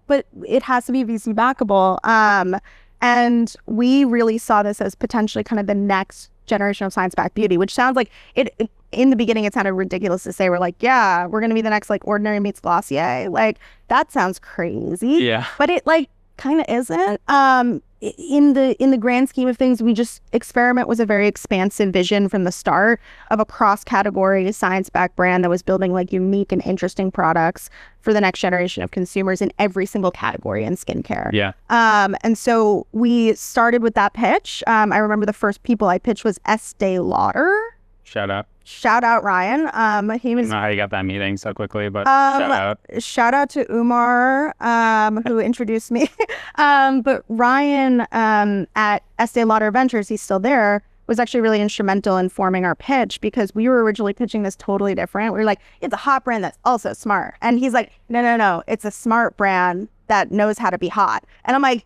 [SPEAKER 2] But it has to be VC backable. And we really saw this as potentially kind of the next generation of science-backed beauty, which sounds like it in the beginning, it sounded ridiculous to say we're like, yeah, we're gonna be the next like Ordinary meets Glossier. Like that sounds crazy.
[SPEAKER 1] Yeah.
[SPEAKER 2] But it like kind of isn't. in the grand scheme of things, we just experiment was a very expansive vision from the start of a cross-category science-backed brand that was building like unique and interesting products for the next generation of consumers in every single category in skincare.
[SPEAKER 1] Yeah.
[SPEAKER 2] And so we started with that pitch. I remember the first people I pitched was Estee Lauder. Shout out Ryan. He was.
[SPEAKER 1] I don't know how you got that meeting so quickly, but shout out.
[SPEAKER 2] Shout out to Umar, who introduced me. But Ryan at Estee Lauder Ventures, he's still there, was actually really instrumental in forming our pitch because we were originally pitching this totally different. We were like, it's a hot brand that's also smart. And he's like, no, it's a smart brand that knows how to be hot. And I'm like,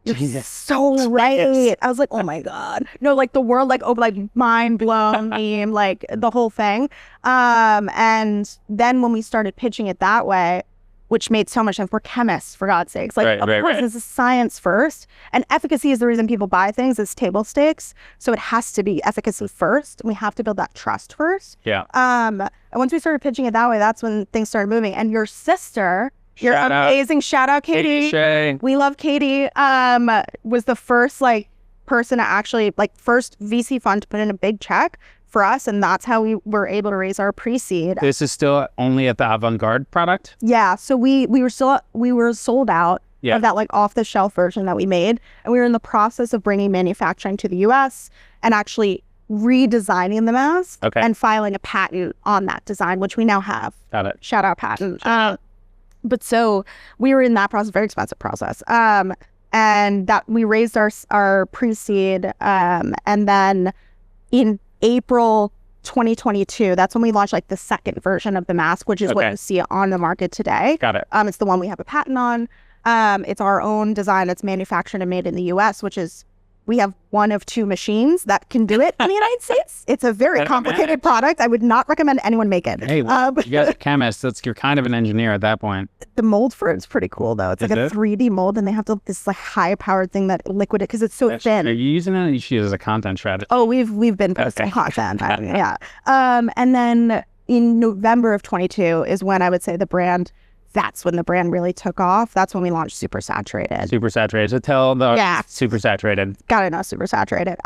[SPEAKER 2] you're so right. I was like, oh my God. No, like the world, like, oh, like mind blown meme, like the whole thing. And then when we started pitching it that way, which made so much sense, we're chemists, for God's sakes. Like, of course, this is science first. And efficacy is the reason people buy things. It's table stakes. So it has to be efficacy first. We have to build that trust first.
[SPEAKER 1] Yeah.
[SPEAKER 2] And once we started pitching it that way, that's when things started moving. And your sister... You're amazing. Shout out, Katie.
[SPEAKER 1] Shay.
[SPEAKER 2] We love Katie. Was the first like person to actually like first VC fund to put in a big check for us, and that's how we were able to raise our pre-seed.
[SPEAKER 1] This is still only at the Avant-Garde product?
[SPEAKER 2] Yeah. So we were sold out of that like off the shelf version that we made, and we were in the process of bringing manufacturing to the U.S. and actually redesigning the mask and filing a patent on that design, which we now have.
[SPEAKER 1] Got it.
[SPEAKER 2] Shout out patent. But so we were in that process, very expensive process. And that we raised our pre-seed. And then in April 2022, that's when we launched like the second version of the mask, which is what you see on the market today.
[SPEAKER 1] Got it.
[SPEAKER 2] It's the one we have a patent on. It's our own design that's manufactured and made in the US, which is, we have one of two machines that can do it in the United States. It's a very complicated product. I would not recommend anyone make it.
[SPEAKER 1] Hey, you guys are chemists. You're kind of an engineer at that point.
[SPEAKER 2] The mold for it's pretty cool, though. It's like a 3D mold, and they have this like high-powered thing that liquid it because it's so thin.
[SPEAKER 1] Are you using it? You should use it as a content strategy.
[SPEAKER 2] Oh, we've been posting content. Yeah. And then in November of 22 is when I would say that's when the brand really took off. That's when we launched Super Saturated.
[SPEAKER 1] Super Saturated. So tell the Super Saturated.
[SPEAKER 2] Gotta know Super Saturated.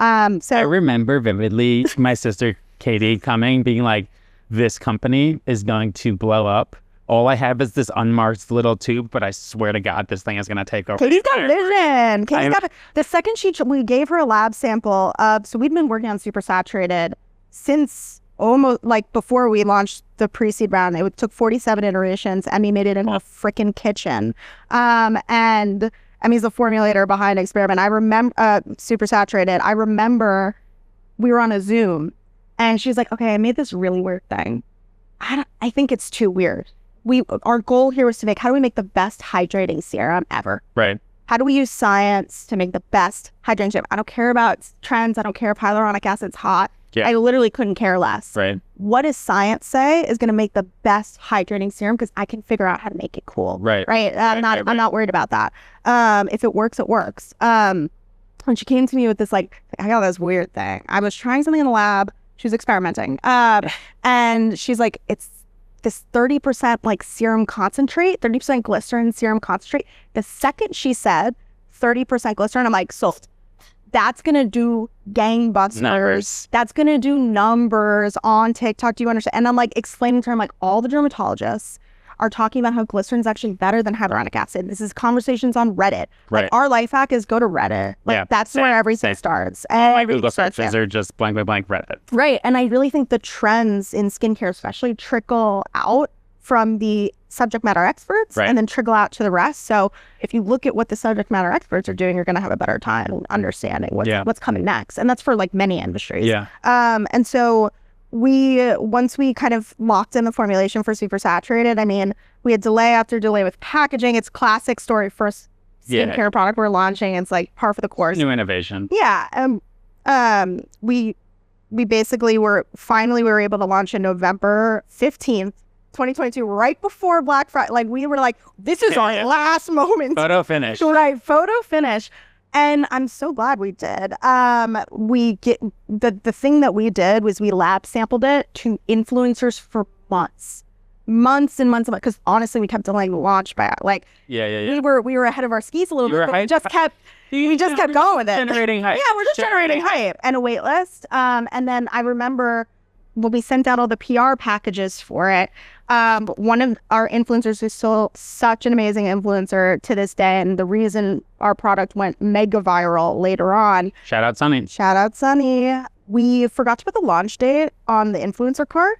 [SPEAKER 2] So
[SPEAKER 1] I remember vividly my sister Katie coming, being like, this company is going to blow up. All I have is this unmarked little tube, but I swear to God, this thing is going to take over.
[SPEAKER 2] Katie's got vision. The second we gave her a lab sample. So we'd been working on Super Saturated since almost like before we launched the pre-seed round. It took 47 iterations, and we made it in her freaking kitchen. And Emmy's the formulator behind Experiment. I remember Super Saturated. I remember we were on a Zoom, and she's like, "Okay, I made this really weird thing. I think it's too weird. Our goal here was to how do we make the best hydrating serum ever?
[SPEAKER 1] Right.
[SPEAKER 2] How do we use science to make the best hydrating serum? I don't care about trends. I don't care if hyaluronic acid's hot.
[SPEAKER 1] Yeah.
[SPEAKER 2] I literally couldn't care less.
[SPEAKER 1] Right.
[SPEAKER 2] What does science say is going to make the best hydrating serum? Because I can figure out how to make it cool.
[SPEAKER 1] Right.
[SPEAKER 2] Right. I'm not worried about that. If it works, it works. And she came to me with this I got this weird thing. I was trying something in the lab. She was experimenting. And she's like, it's this 30% serum concentrate, 30% glycerin serum concentrate. The second she said 30% glycerin, I'm like, sold. That's going to do gangbusters.
[SPEAKER 1] Numbers.
[SPEAKER 2] That's going to do numbers on TikTok. Do you understand? And I'm explaining to her, all the dermatologists are talking about how glycerin is actually better than hyaluronic acid. This is conversations on Reddit.
[SPEAKER 1] Right.
[SPEAKER 2] Our life hack is go to Reddit. That's where everything starts. And
[SPEAKER 1] Google searches are just blank Reddit.
[SPEAKER 2] Right. And I really think the trends in skincare especially trickle out from the subject matter experts and then trickle out to the rest. So if you look at what the subject matter experts are doing, you're going to have a better time understanding what's coming next. And that's for many industries.
[SPEAKER 1] Yeah.
[SPEAKER 2] And so once we kind of locked in the formulation for Super Saturated, we had delay after delay with packaging. It's classic story for skincare product we're launching. It's par for the course.
[SPEAKER 1] New innovation.
[SPEAKER 2] Yeah. We basically we were able to launch in November 15th, 2022, right before Black Friday. We were this is our last moment.
[SPEAKER 1] Photo finish.
[SPEAKER 2] Right, photo finish. And I'm so glad we did. The thing that we did was we lab sampled it to influencers for months. months and months, because honestly, we kept delaying the launch by like,
[SPEAKER 1] yeah.
[SPEAKER 2] we were ahead of our skis a little bit, but we just kept going with it.
[SPEAKER 1] Generating hype.
[SPEAKER 2] Yeah, we're just generating hype and a wait list. And then I remember when we sent out all the PR packages for it, one of our influencers is still such an amazing influencer to this day, and the reason our product went mega viral later on.
[SPEAKER 1] Shout out Sunny.
[SPEAKER 2] We forgot to put the launch date on the influencer card.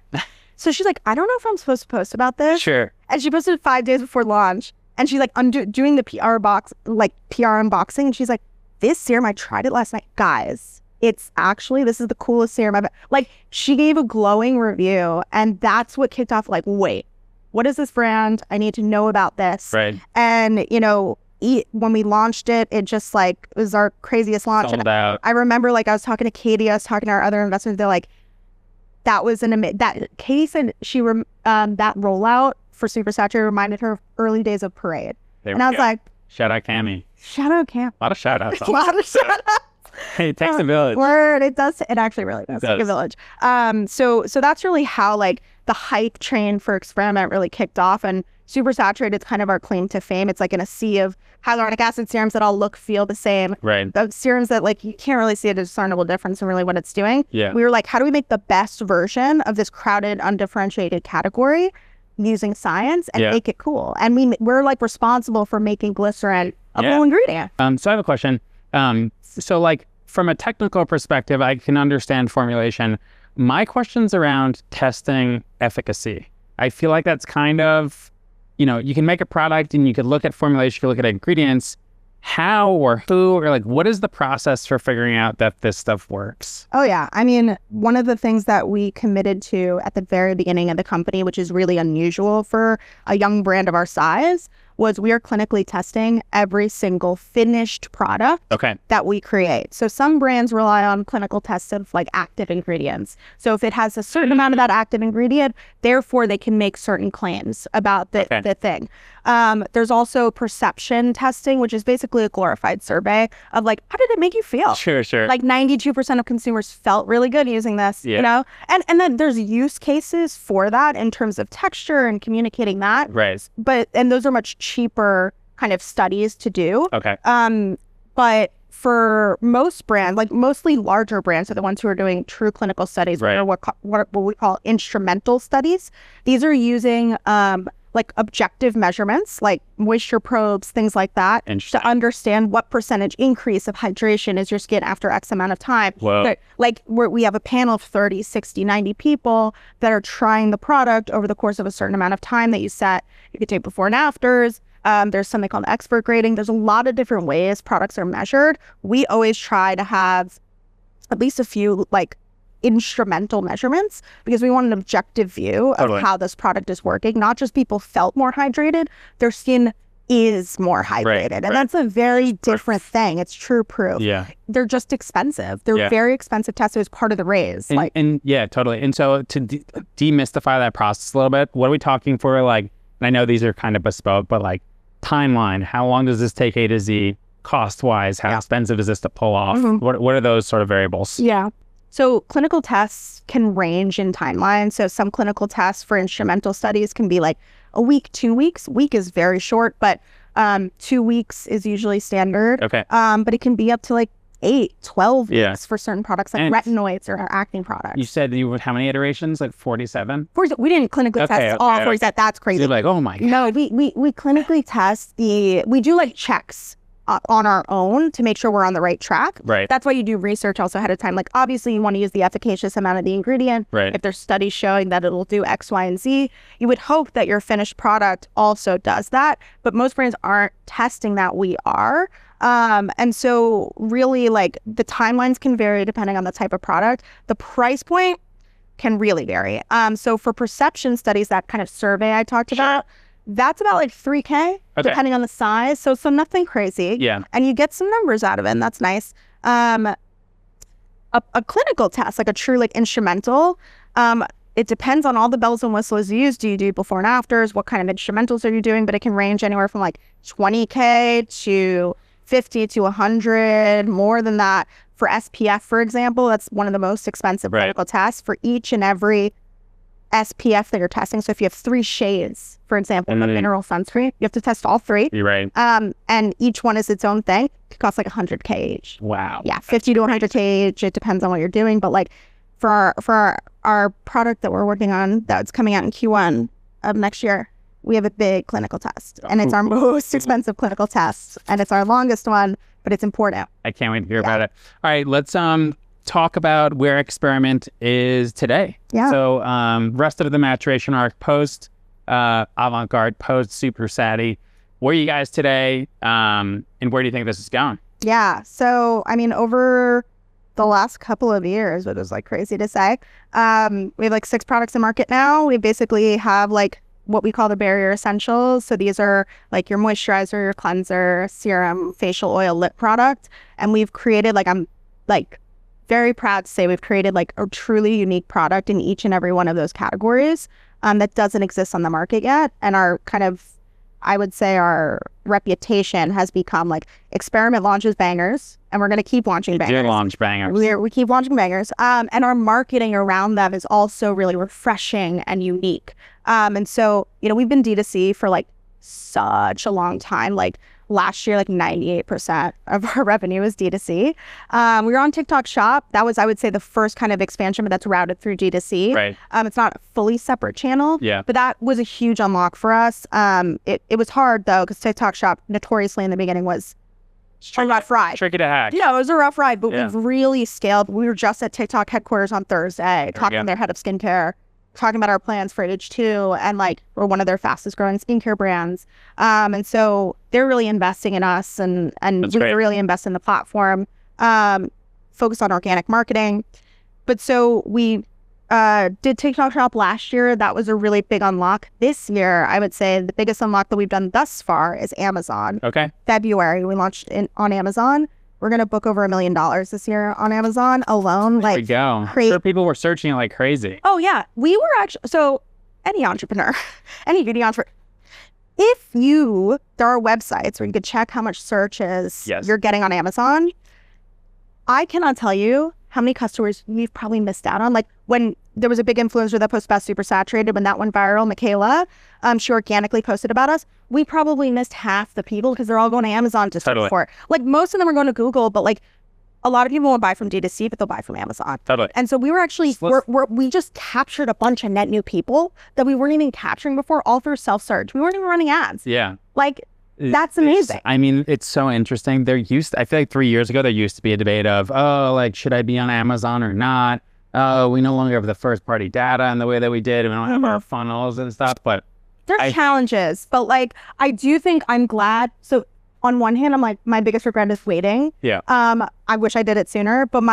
[SPEAKER 2] So she's like, I don't know if I'm supposed to post about this.
[SPEAKER 1] Sure.
[SPEAKER 2] And she posted 5 days before launch. And she's like doing the PR unboxing. And she's like, this serum, I tried it last night. Guys, this is the coolest serum I've ever. Like, she gave a glowing review. And that's what kicked off, like, wait, what is this brand? I need to know about this.
[SPEAKER 1] Right.
[SPEAKER 2] And, you know, when we launched it, it just like it was our craziest launch.
[SPEAKER 1] Sold out.
[SPEAKER 2] I remember, like, I was talking to Katie, I was talking to our other investors. They're like, that was Katie said that rollout for Supersaturated reminded her of early days of Parade. And I was like,
[SPEAKER 1] shout out Cammy.
[SPEAKER 2] Shout out Cam.
[SPEAKER 1] A lot of shout outs.
[SPEAKER 2] A lot of shout outs.
[SPEAKER 1] Hey, it takes a village.
[SPEAKER 2] Word. It does. It actually really does take a village. So that's really how, like, the hype train for Experiment really kicked off. And Supersaturated is kind of our claim to fame. It's like in a sea of hyaluronic acid serums that all look, feel the same.
[SPEAKER 1] Right.
[SPEAKER 2] The serums that, like, you can't really see a discernible difference in really what it's doing.
[SPEAKER 1] Yeah.
[SPEAKER 2] We were like, how do we make the best version of this crowded, undifferentiated category using science and make it cool? And we're like responsible for making glycerin a cool ingredient.
[SPEAKER 1] So I have a question. So, like, from a technical perspective, I can understand formulation. My question's around testing efficacy. I feel like that's kind of, you know, you can make a product and you could look at formulation, you could look at ingredients. How or who or like what is the process for figuring out that this stuff works?
[SPEAKER 2] Oh, yeah. I mean, one of the things that we committed to at the very beginning of the company, which is really unusual for a young brand of our size, was we are clinically testing every single finished product that we create. So some brands rely on clinical tests of like active ingredients. So if it has a certain amount of that active ingredient, therefore they can make certain claims about the thing. There's also perception testing, which is basically a glorified survey of like, how did it make you feel?
[SPEAKER 1] Sure.
[SPEAKER 2] Like 92% of consumers felt really good using this, you know? And then there's use cases for that in terms of texture and communicating that.
[SPEAKER 1] Right.
[SPEAKER 2] And those are much cheaper kind of studies to do.
[SPEAKER 1] Okay.
[SPEAKER 2] But for most brands, like mostly larger brands are the ones who are doing true clinical studies, or what we call instrumental studies. These are using like objective measurements, like moisture probes, things like that, to understand what percentage increase of hydration is your skin after X amount of time.
[SPEAKER 1] Whoa.
[SPEAKER 2] Like we have a panel of 30, 60, 90 people that are trying the product over the course of a certain amount of time that you set. You could take before and afters. There's something called expert grading. There's a lot of different ways products are measured. We always try to have at least a few like instrumental measurements because we want an objective view of how this product is working. Not just people felt more hydrated, their skin is more hydrated. And that's a very different thing. It's true proof.
[SPEAKER 1] Yeah.
[SPEAKER 2] They're just expensive. They're very expensive tests. It was part of the raise.
[SPEAKER 1] And yeah, totally. And so to demystify that process a little bit, what are we talking for? Like, and I know these are kind of bespoke, but like timeline, how long does this take A to Z? Cost-wise, how expensive is this to pull off? What are those sort of variables?
[SPEAKER 2] Yeah. So clinical tests can range in timeline. So some clinical tests for instrumental studies can be like a week, 2 weeks. Week is very short, but 2 weeks is usually standard.
[SPEAKER 1] Okay.
[SPEAKER 2] But it can be up to like 8, 12 weeks for certain products like retinoids or acne products.
[SPEAKER 1] You said you would how many iterations? Like 47?
[SPEAKER 2] We didn't clinically test all 47. That's crazy.
[SPEAKER 1] So you're like, oh my God.
[SPEAKER 2] No, we clinically test we do like checks on our own to make sure we're on the right track.
[SPEAKER 1] Right.
[SPEAKER 2] That's why you do research also ahead of time. Like obviously you want to use the efficacious amount of the ingredient.
[SPEAKER 1] Right.
[SPEAKER 2] If there's studies showing that it'll do X, Y, and Z, you would hope that your finished product also does that. But most brands aren't testing that. We are. And so really like the timelines can vary depending on the type of product. The price point can really vary. So for perception studies, that kind of survey I talked about, that's about like $3,000 depending on the size. So nothing crazy.
[SPEAKER 1] Yeah.
[SPEAKER 2] And you get some numbers out of it, and that's nice. A clinical test, like a true like instrumental, it depends on all the bells and whistles you use. Do you do before and afters? What kind of instrumentals are you doing? But it can range anywhere from like $20,000 to $50,000 to $100,000, more than that. For SPF, for example, that's one of the most expensive clinical tests. For each and every SPF that you're testing. So if you have 3 shades, for example, of mineral sunscreen, you have to test all 3.
[SPEAKER 1] You're right.
[SPEAKER 2] And each one is its own thing. It costs like $100K each.
[SPEAKER 1] Wow.
[SPEAKER 2] Yeah, 50 to 100K each. It depends on what you're doing. But like for our product that we're working on that's coming out in Q1 of next year, we have a big clinical test. And it's our most expensive clinical test. And it's our longest one, but it's important.
[SPEAKER 1] I can't wait to hear about it. All right, let's talk about where Experiment is today.
[SPEAKER 2] Yeah.
[SPEAKER 1] So rest of the maturation arc, post Avant-Garde, post Super Sati. Where are you guys today? And where do you think this is going?
[SPEAKER 2] Yeah. So, I mean, over the last couple of years, which is like crazy to say, we have like 6 products in market now. We basically have like what we call the barrier essentials. So these are like your moisturizer, your cleanser, serum, facial oil, lip product. And we've created like, I'm like very proud to say we've created like a truly unique product in each and every one of those categories that doesn't exist on the market yet. And our kind of, I would say our reputation has become like Experiment launches bangers, and we're going to keep launching bangers.
[SPEAKER 1] You launch bangers.
[SPEAKER 2] We keep launching bangers. And our marketing around them is also really refreshing and unique. And so, you know, we've been D2C for like such a long time. Like last year, like 98% of our revenue is D2C. We were on TikTok Shop. That was, I would say, the first kind of expansion, but that's routed through D2C.
[SPEAKER 1] Right.
[SPEAKER 2] It's not a fully separate channel.
[SPEAKER 1] Yeah.
[SPEAKER 2] But that was a huge unlock for us. It was hard though, because TikTok Shop notoriously in the beginning was a rough ride.
[SPEAKER 1] Tricky to hack.
[SPEAKER 2] Yeah, it was a rough ride, but we've really scaled. We were just at TikTok headquarters on Thursday, talking to their head of skincare, talking about our plans for H2, and like we're one of their fastest growing skincare brands. And so they're really investing in us, and we really invest in the platform, focus on organic marketing. But so we did TikTok Shop last year. That was a really big unlock. This year, I would say the biggest unlock that we've done thus far is Amazon.
[SPEAKER 1] Okay.
[SPEAKER 2] February, we launched on Amazon. We're going to book over $1 million this year on Amazon alone.
[SPEAKER 1] There we go. I'm sure people were searching like crazy.
[SPEAKER 2] Oh, yeah. We were actually, so any entrepreneur, any beauty entrepreneur, if there are websites where you could check how much searches you're getting on Amazon, I cannot tell you how many customers we've probably missed out on. Like when there was a big influencer that posted about Super Saturated, when that went viral, Michaela, she organically posted about us. We probably missed half the people because they're all going to Amazon to search for it. Like most of them are going to Google, but like a lot of people won't buy from D2C, but they'll buy from Amazon.
[SPEAKER 1] Totally.
[SPEAKER 2] And so we were actually, we just captured a bunch of net new people that we weren't even capturing before, all through self-search. We weren't even running ads.
[SPEAKER 1] Yeah.
[SPEAKER 2] Like, that's amazing.
[SPEAKER 1] I mean, it's so interesting. I feel like 3 years ago, there used to be a debate of, oh, like, should I be on Amazon or not? Oh, we no longer have the first party data in the way that we did. We don't have our funnels and stuff, but
[SPEAKER 2] there's challenges. But like, I do think I'm glad. So on one hand, I'm like, my biggest regret is waiting.
[SPEAKER 1] Yeah.
[SPEAKER 2] I wish I did it sooner, but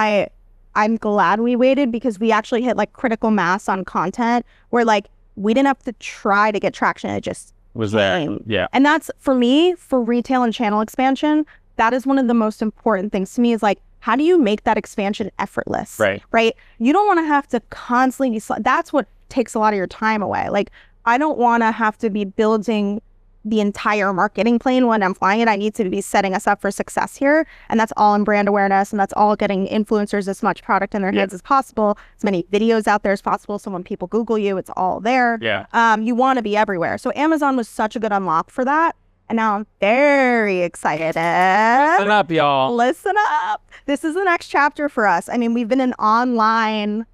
[SPEAKER 2] I'm glad we waited because we actually hit like critical mass on content where like, we didn't have to try to get traction. It just
[SPEAKER 1] was there. Yeah.
[SPEAKER 2] And that's, for me, for retail and channel expansion, that is one of the most important things to me is like, how do you make that expansion effortless?
[SPEAKER 1] Right.
[SPEAKER 2] Right? You don't want to have to constantly be, that's what takes a lot of your time away. Like, I don't want to have to be building the entire marketing plane when I'm flying it. I need to be setting us up for success here. And that's all in brand awareness. And that's all getting influencers as much product in their hands as possible, as many videos out there as possible. So when people Google you, it's all there.
[SPEAKER 1] Yeah.
[SPEAKER 2] You want to be everywhere. So Amazon was such a good unlock for that. And now I'm very excited.
[SPEAKER 1] Listen up, y'all.
[SPEAKER 2] Listen up. This is the next chapter for us. I mean, we've been an online,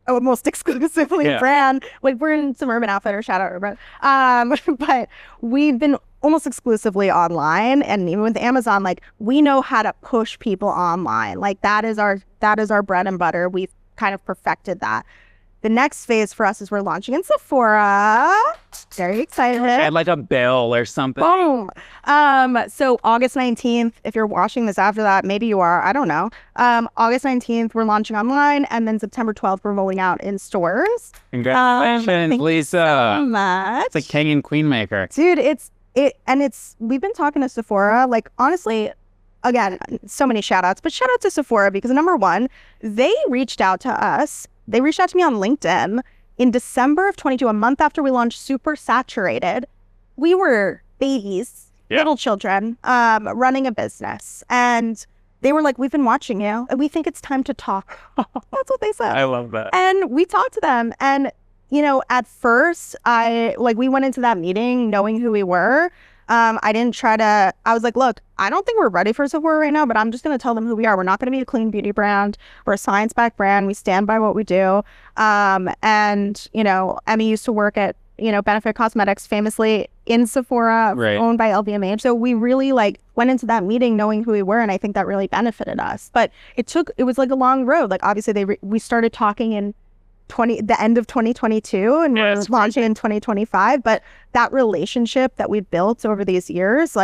[SPEAKER 2] almost exclusively brand. Like we're in some Urban Outfitters, shout out Urban. But we've been almost exclusively online, and even with Amazon, like we know how to push people online. Like that is our bread and butter. We've kind of perfected that. The next phase for us is we're launching in Sephora. Very excited.
[SPEAKER 1] Add like a bill or something.
[SPEAKER 2] Boom. So August 19th, if you're watching this after that, maybe you are, I don't know. August 19th, we're launching online, and then September 12th, we're rolling out in stores.
[SPEAKER 1] Congratulations, Lisa.
[SPEAKER 2] So much.
[SPEAKER 1] It's a king and queen maker.
[SPEAKER 2] Dude, we've been talking to Sephora, like honestly, again, so many shout outs, but shout out to Sephora because number one, they reached out to us. They reached out to me on LinkedIn in December of 22, a month after we launched Super Saturated. We were babies, little children, running a business. And they were like, we've been watching you and we think it's time to talk. That's what they said.
[SPEAKER 1] I love that.
[SPEAKER 2] And we talked to them. And, At first, we went into that meeting knowing who we were. I was like, look, I don't think we're ready for Sephora right now, but I'm just going to tell them who we are. We're not going to be a clean beauty brand. We're a science-backed brand. We stand by what we do. Emmy used to work at, Benefit Cosmetics, famously in Sephora,
[SPEAKER 1] Right.
[SPEAKER 2] owned by LVMH. So we really went into that meeting knowing who we were. And I think that really benefited us. But it was like a long road. Like, obviously we started talking in the end of 2022 and we're launching in 2025. But that relationship that we've built over these years,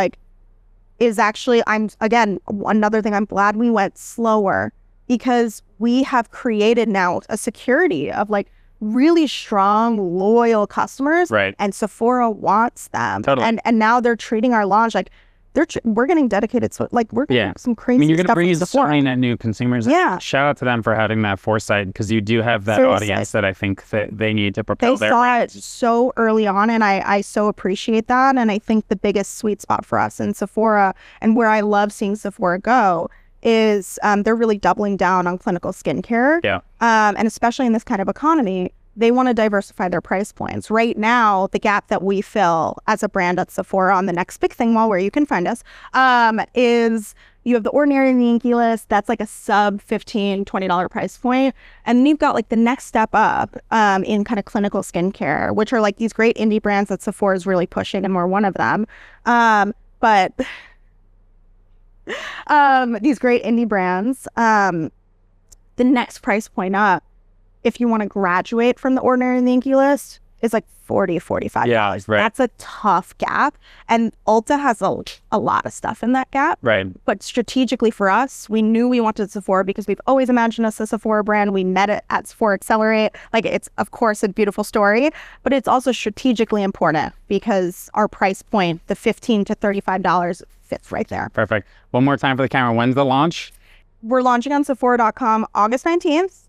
[SPEAKER 2] is actually, another thing I'm glad we went slower, because we have created now a security of really strong, loyal customers.
[SPEAKER 1] Right.
[SPEAKER 2] And Sephora wants them.
[SPEAKER 1] Totally.
[SPEAKER 2] And now they're treating our launch we're getting dedicated. So we're getting some crazy
[SPEAKER 1] you're going to
[SPEAKER 2] stuff
[SPEAKER 1] bring
[SPEAKER 2] from Sephora.
[SPEAKER 1] in at new consumers.
[SPEAKER 2] Yeah.
[SPEAKER 1] Shout out to them for having that foresight, because you do have that
[SPEAKER 2] Seriously.
[SPEAKER 1] audience that I think that they need to propel
[SPEAKER 2] They saw it so early on, and I so appreciate that. And I think the biggest sweet spot for us in Sephora, and where I love seeing Sephora go, is they're really doubling down on clinical skincare.
[SPEAKER 1] Yeah.
[SPEAKER 2] And especially in this kind of economy, they want to diversify their price points. Right now, the gap that we fill as a brand at Sephora on the Next Big Thing Mall, where you can find us, is you have the Ordinary and the Yankee List. That's like a sub $15, $20 price point. And then you've got the next step up in kind of clinical skincare, which are these great indie brands that Sephora is really pushing, and we're one of them. But these great indie brands, the next price point up, if you want to graduate from the Ordinary and the Yankee List, is $40, $45.
[SPEAKER 1] Yeah, right.
[SPEAKER 2] That's a tough gap. And Ulta has a lot of stuff in that gap.
[SPEAKER 1] Right.
[SPEAKER 2] But strategically for us, we knew we wanted Sephora because we've always imagined us a Sephora brand. We met it at Sephora Accelerate. It's, of course, a beautiful story, but it's also strategically important because our price point, the $15 to $35, fits right there.
[SPEAKER 1] Perfect. One more time for the camera. When's the launch?
[SPEAKER 2] We're launching on Sephora.com August 19th.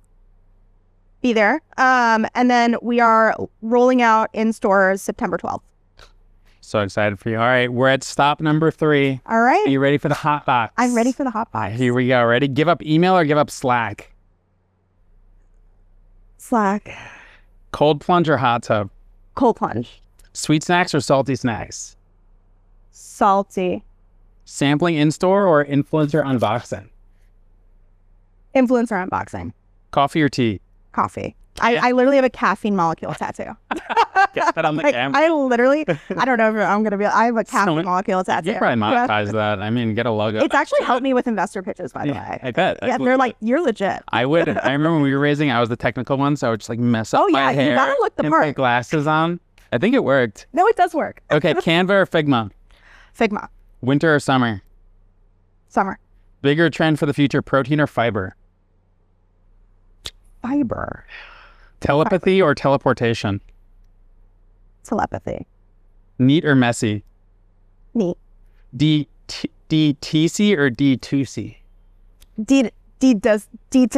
[SPEAKER 2] Be there. And then we are rolling out in stores September 12th.
[SPEAKER 1] So excited for you. All right, we're at stop number 3.
[SPEAKER 2] All right.
[SPEAKER 1] Are you ready for the hot box?
[SPEAKER 2] I'm ready for the hot box.
[SPEAKER 1] Here we go. Ready? Give up email or give up Slack?
[SPEAKER 2] Slack.
[SPEAKER 1] Cold plunge or hot tub?
[SPEAKER 2] Cold plunge.
[SPEAKER 1] Sweet snacks or salty snacks?
[SPEAKER 2] Salty.
[SPEAKER 1] Sampling in-store or influencer unboxing?
[SPEAKER 2] Influencer unboxing.
[SPEAKER 1] Coffee or tea?
[SPEAKER 2] Coffee. I literally have a caffeine molecule tattoo.
[SPEAKER 1] Get that on the camera.
[SPEAKER 2] I don't know if I'm going to be, I have a caffeine molecule tattoo.
[SPEAKER 1] You probably monetize that. I mean, get a logo.
[SPEAKER 2] It's actually helped me with investor pitches, by the way.
[SPEAKER 1] I bet.
[SPEAKER 2] Yeah, they're you're legit.
[SPEAKER 1] I would. I remember when we were raising, I was the technical one, so I would just mess up my hair.
[SPEAKER 2] You gotta look the
[SPEAKER 1] and
[SPEAKER 2] part.
[SPEAKER 1] put glasses on. I think it worked.
[SPEAKER 2] No, it does work.
[SPEAKER 1] Okay, Canva or Figma?
[SPEAKER 2] Figma.
[SPEAKER 1] Winter or summer?
[SPEAKER 2] Summer.
[SPEAKER 1] Bigger trend for the future, protein or fiber?
[SPEAKER 2] Fiber.
[SPEAKER 1] Telepathy or teleportation?
[SPEAKER 2] Telepathy.
[SPEAKER 1] Neat or messy?
[SPEAKER 2] Neat.
[SPEAKER 1] DTC or D2C?
[SPEAKER 2] D to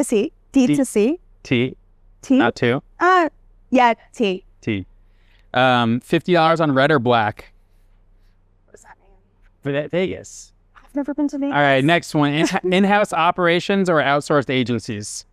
[SPEAKER 2] C. D to C.
[SPEAKER 1] T.
[SPEAKER 2] T.
[SPEAKER 1] Not two?
[SPEAKER 2] Yeah, T.
[SPEAKER 1] T. $50 on red or black?
[SPEAKER 2] What does that mean?
[SPEAKER 1] For Vegas.
[SPEAKER 2] I've never been to Vegas.
[SPEAKER 1] All right, next one. In-house operations or outsourced agencies?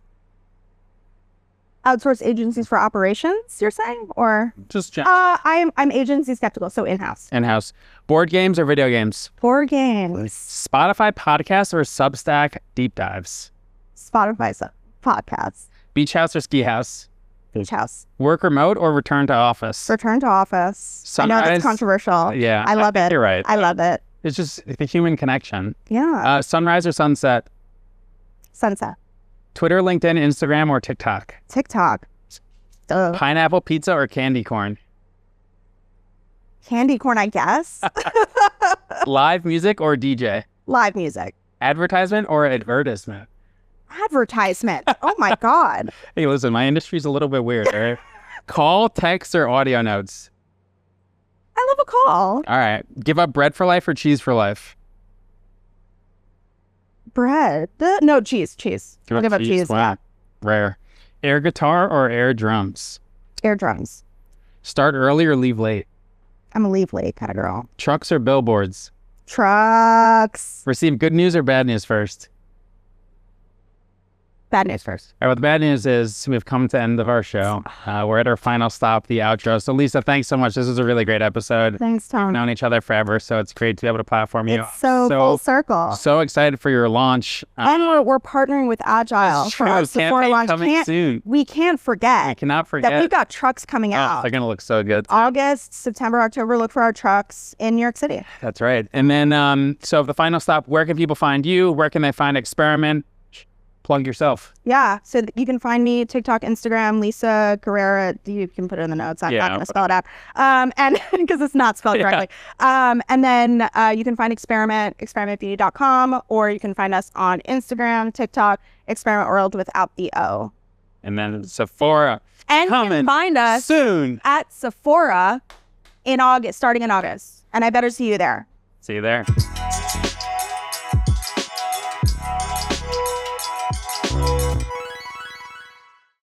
[SPEAKER 2] Outsourced agencies for operations, you're saying? Or
[SPEAKER 1] Just
[SPEAKER 2] I'm agency skeptical, so in-house.
[SPEAKER 1] in-house. Board games or video games?
[SPEAKER 2] Board games.
[SPEAKER 1] Spotify podcasts or Substack deep dives?
[SPEAKER 2] Spotify podcasts.
[SPEAKER 1] Beach house or ski house?
[SPEAKER 2] Beach house.
[SPEAKER 1] Work remote or return to office?
[SPEAKER 2] Return to office. I know that's
[SPEAKER 1] Sunrise-
[SPEAKER 2] controversial.
[SPEAKER 1] Yeah,
[SPEAKER 2] I love it.
[SPEAKER 1] You're right.
[SPEAKER 2] I love it.
[SPEAKER 1] It's just the human connection.
[SPEAKER 2] Yeah.
[SPEAKER 1] Sunrise or sunset?
[SPEAKER 2] Sunset.
[SPEAKER 1] Twitter, LinkedIn, Instagram, or TikTok?
[SPEAKER 2] TikTok. Duh.
[SPEAKER 1] Pineapple pizza or candy corn?
[SPEAKER 2] Candy corn, I guess.
[SPEAKER 1] Live music or DJ?
[SPEAKER 2] Live music.
[SPEAKER 1] Advertisement or advertisement?
[SPEAKER 2] Advertisement. Oh my God.
[SPEAKER 1] Hey, listen, my industry's a little bit weird, all right? Call, text, or audio notes?
[SPEAKER 2] I love a call.
[SPEAKER 1] All right. Give up bread for life or cheese for life?
[SPEAKER 2] Bread. No, cheese. I'll give up cheese.
[SPEAKER 1] Wow. Rare. Air guitar or air drums?
[SPEAKER 2] Air drums.
[SPEAKER 1] Start early or leave late?
[SPEAKER 2] I'm a leave late kind of girl.
[SPEAKER 1] Trucks or billboards?
[SPEAKER 2] Trucks.
[SPEAKER 1] Receive good news or bad news first?
[SPEAKER 2] Bad news first.
[SPEAKER 1] All right, well, the bad news is we've come to the end of our show. We're at our final stop, the outro. So, Lisa, thanks so much. This was a really great episode.
[SPEAKER 2] Thanks, Tom.
[SPEAKER 1] We've known each other forever, so it's great to be able to platform you.
[SPEAKER 2] It's so full circle.
[SPEAKER 1] So excited for your launch.
[SPEAKER 2] And we're partnering with Agile for our Sephora launch.
[SPEAKER 1] Coming soon.
[SPEAKER 2] We can't forget.
[SPEAKER 1] I cannot forget
[SPEAKER 2] that we've got trucks coming out.
[SPEAKER 1] They're going to look so good.
[SPEAKER 2] August, September, October, look for our trucks in New York City.
[SPEAKER 1] That's right. And then, so the final stop, where can people find you? Where can they find Experiment? Plug yourself.
[SPEAKER 2] Yeah. So you can find me TikTok, Instagram, Lisa Guerrera. You can put it in the notes. I'm not going to spell it out. And because it's not spelled correctly. And then you can find Experiment, experimentbeauty.com, or you can find us on Instagram, TikTok, Experiment World without the O.
[SPEAKER 1] And then Sephora.
[SPEAKER 2] And you can find us
[SPEAKER 1] soon
[SPEAKER 2] at Sephora in August, starting in August. And I better see you there.
[SPEAKER 1] See you there.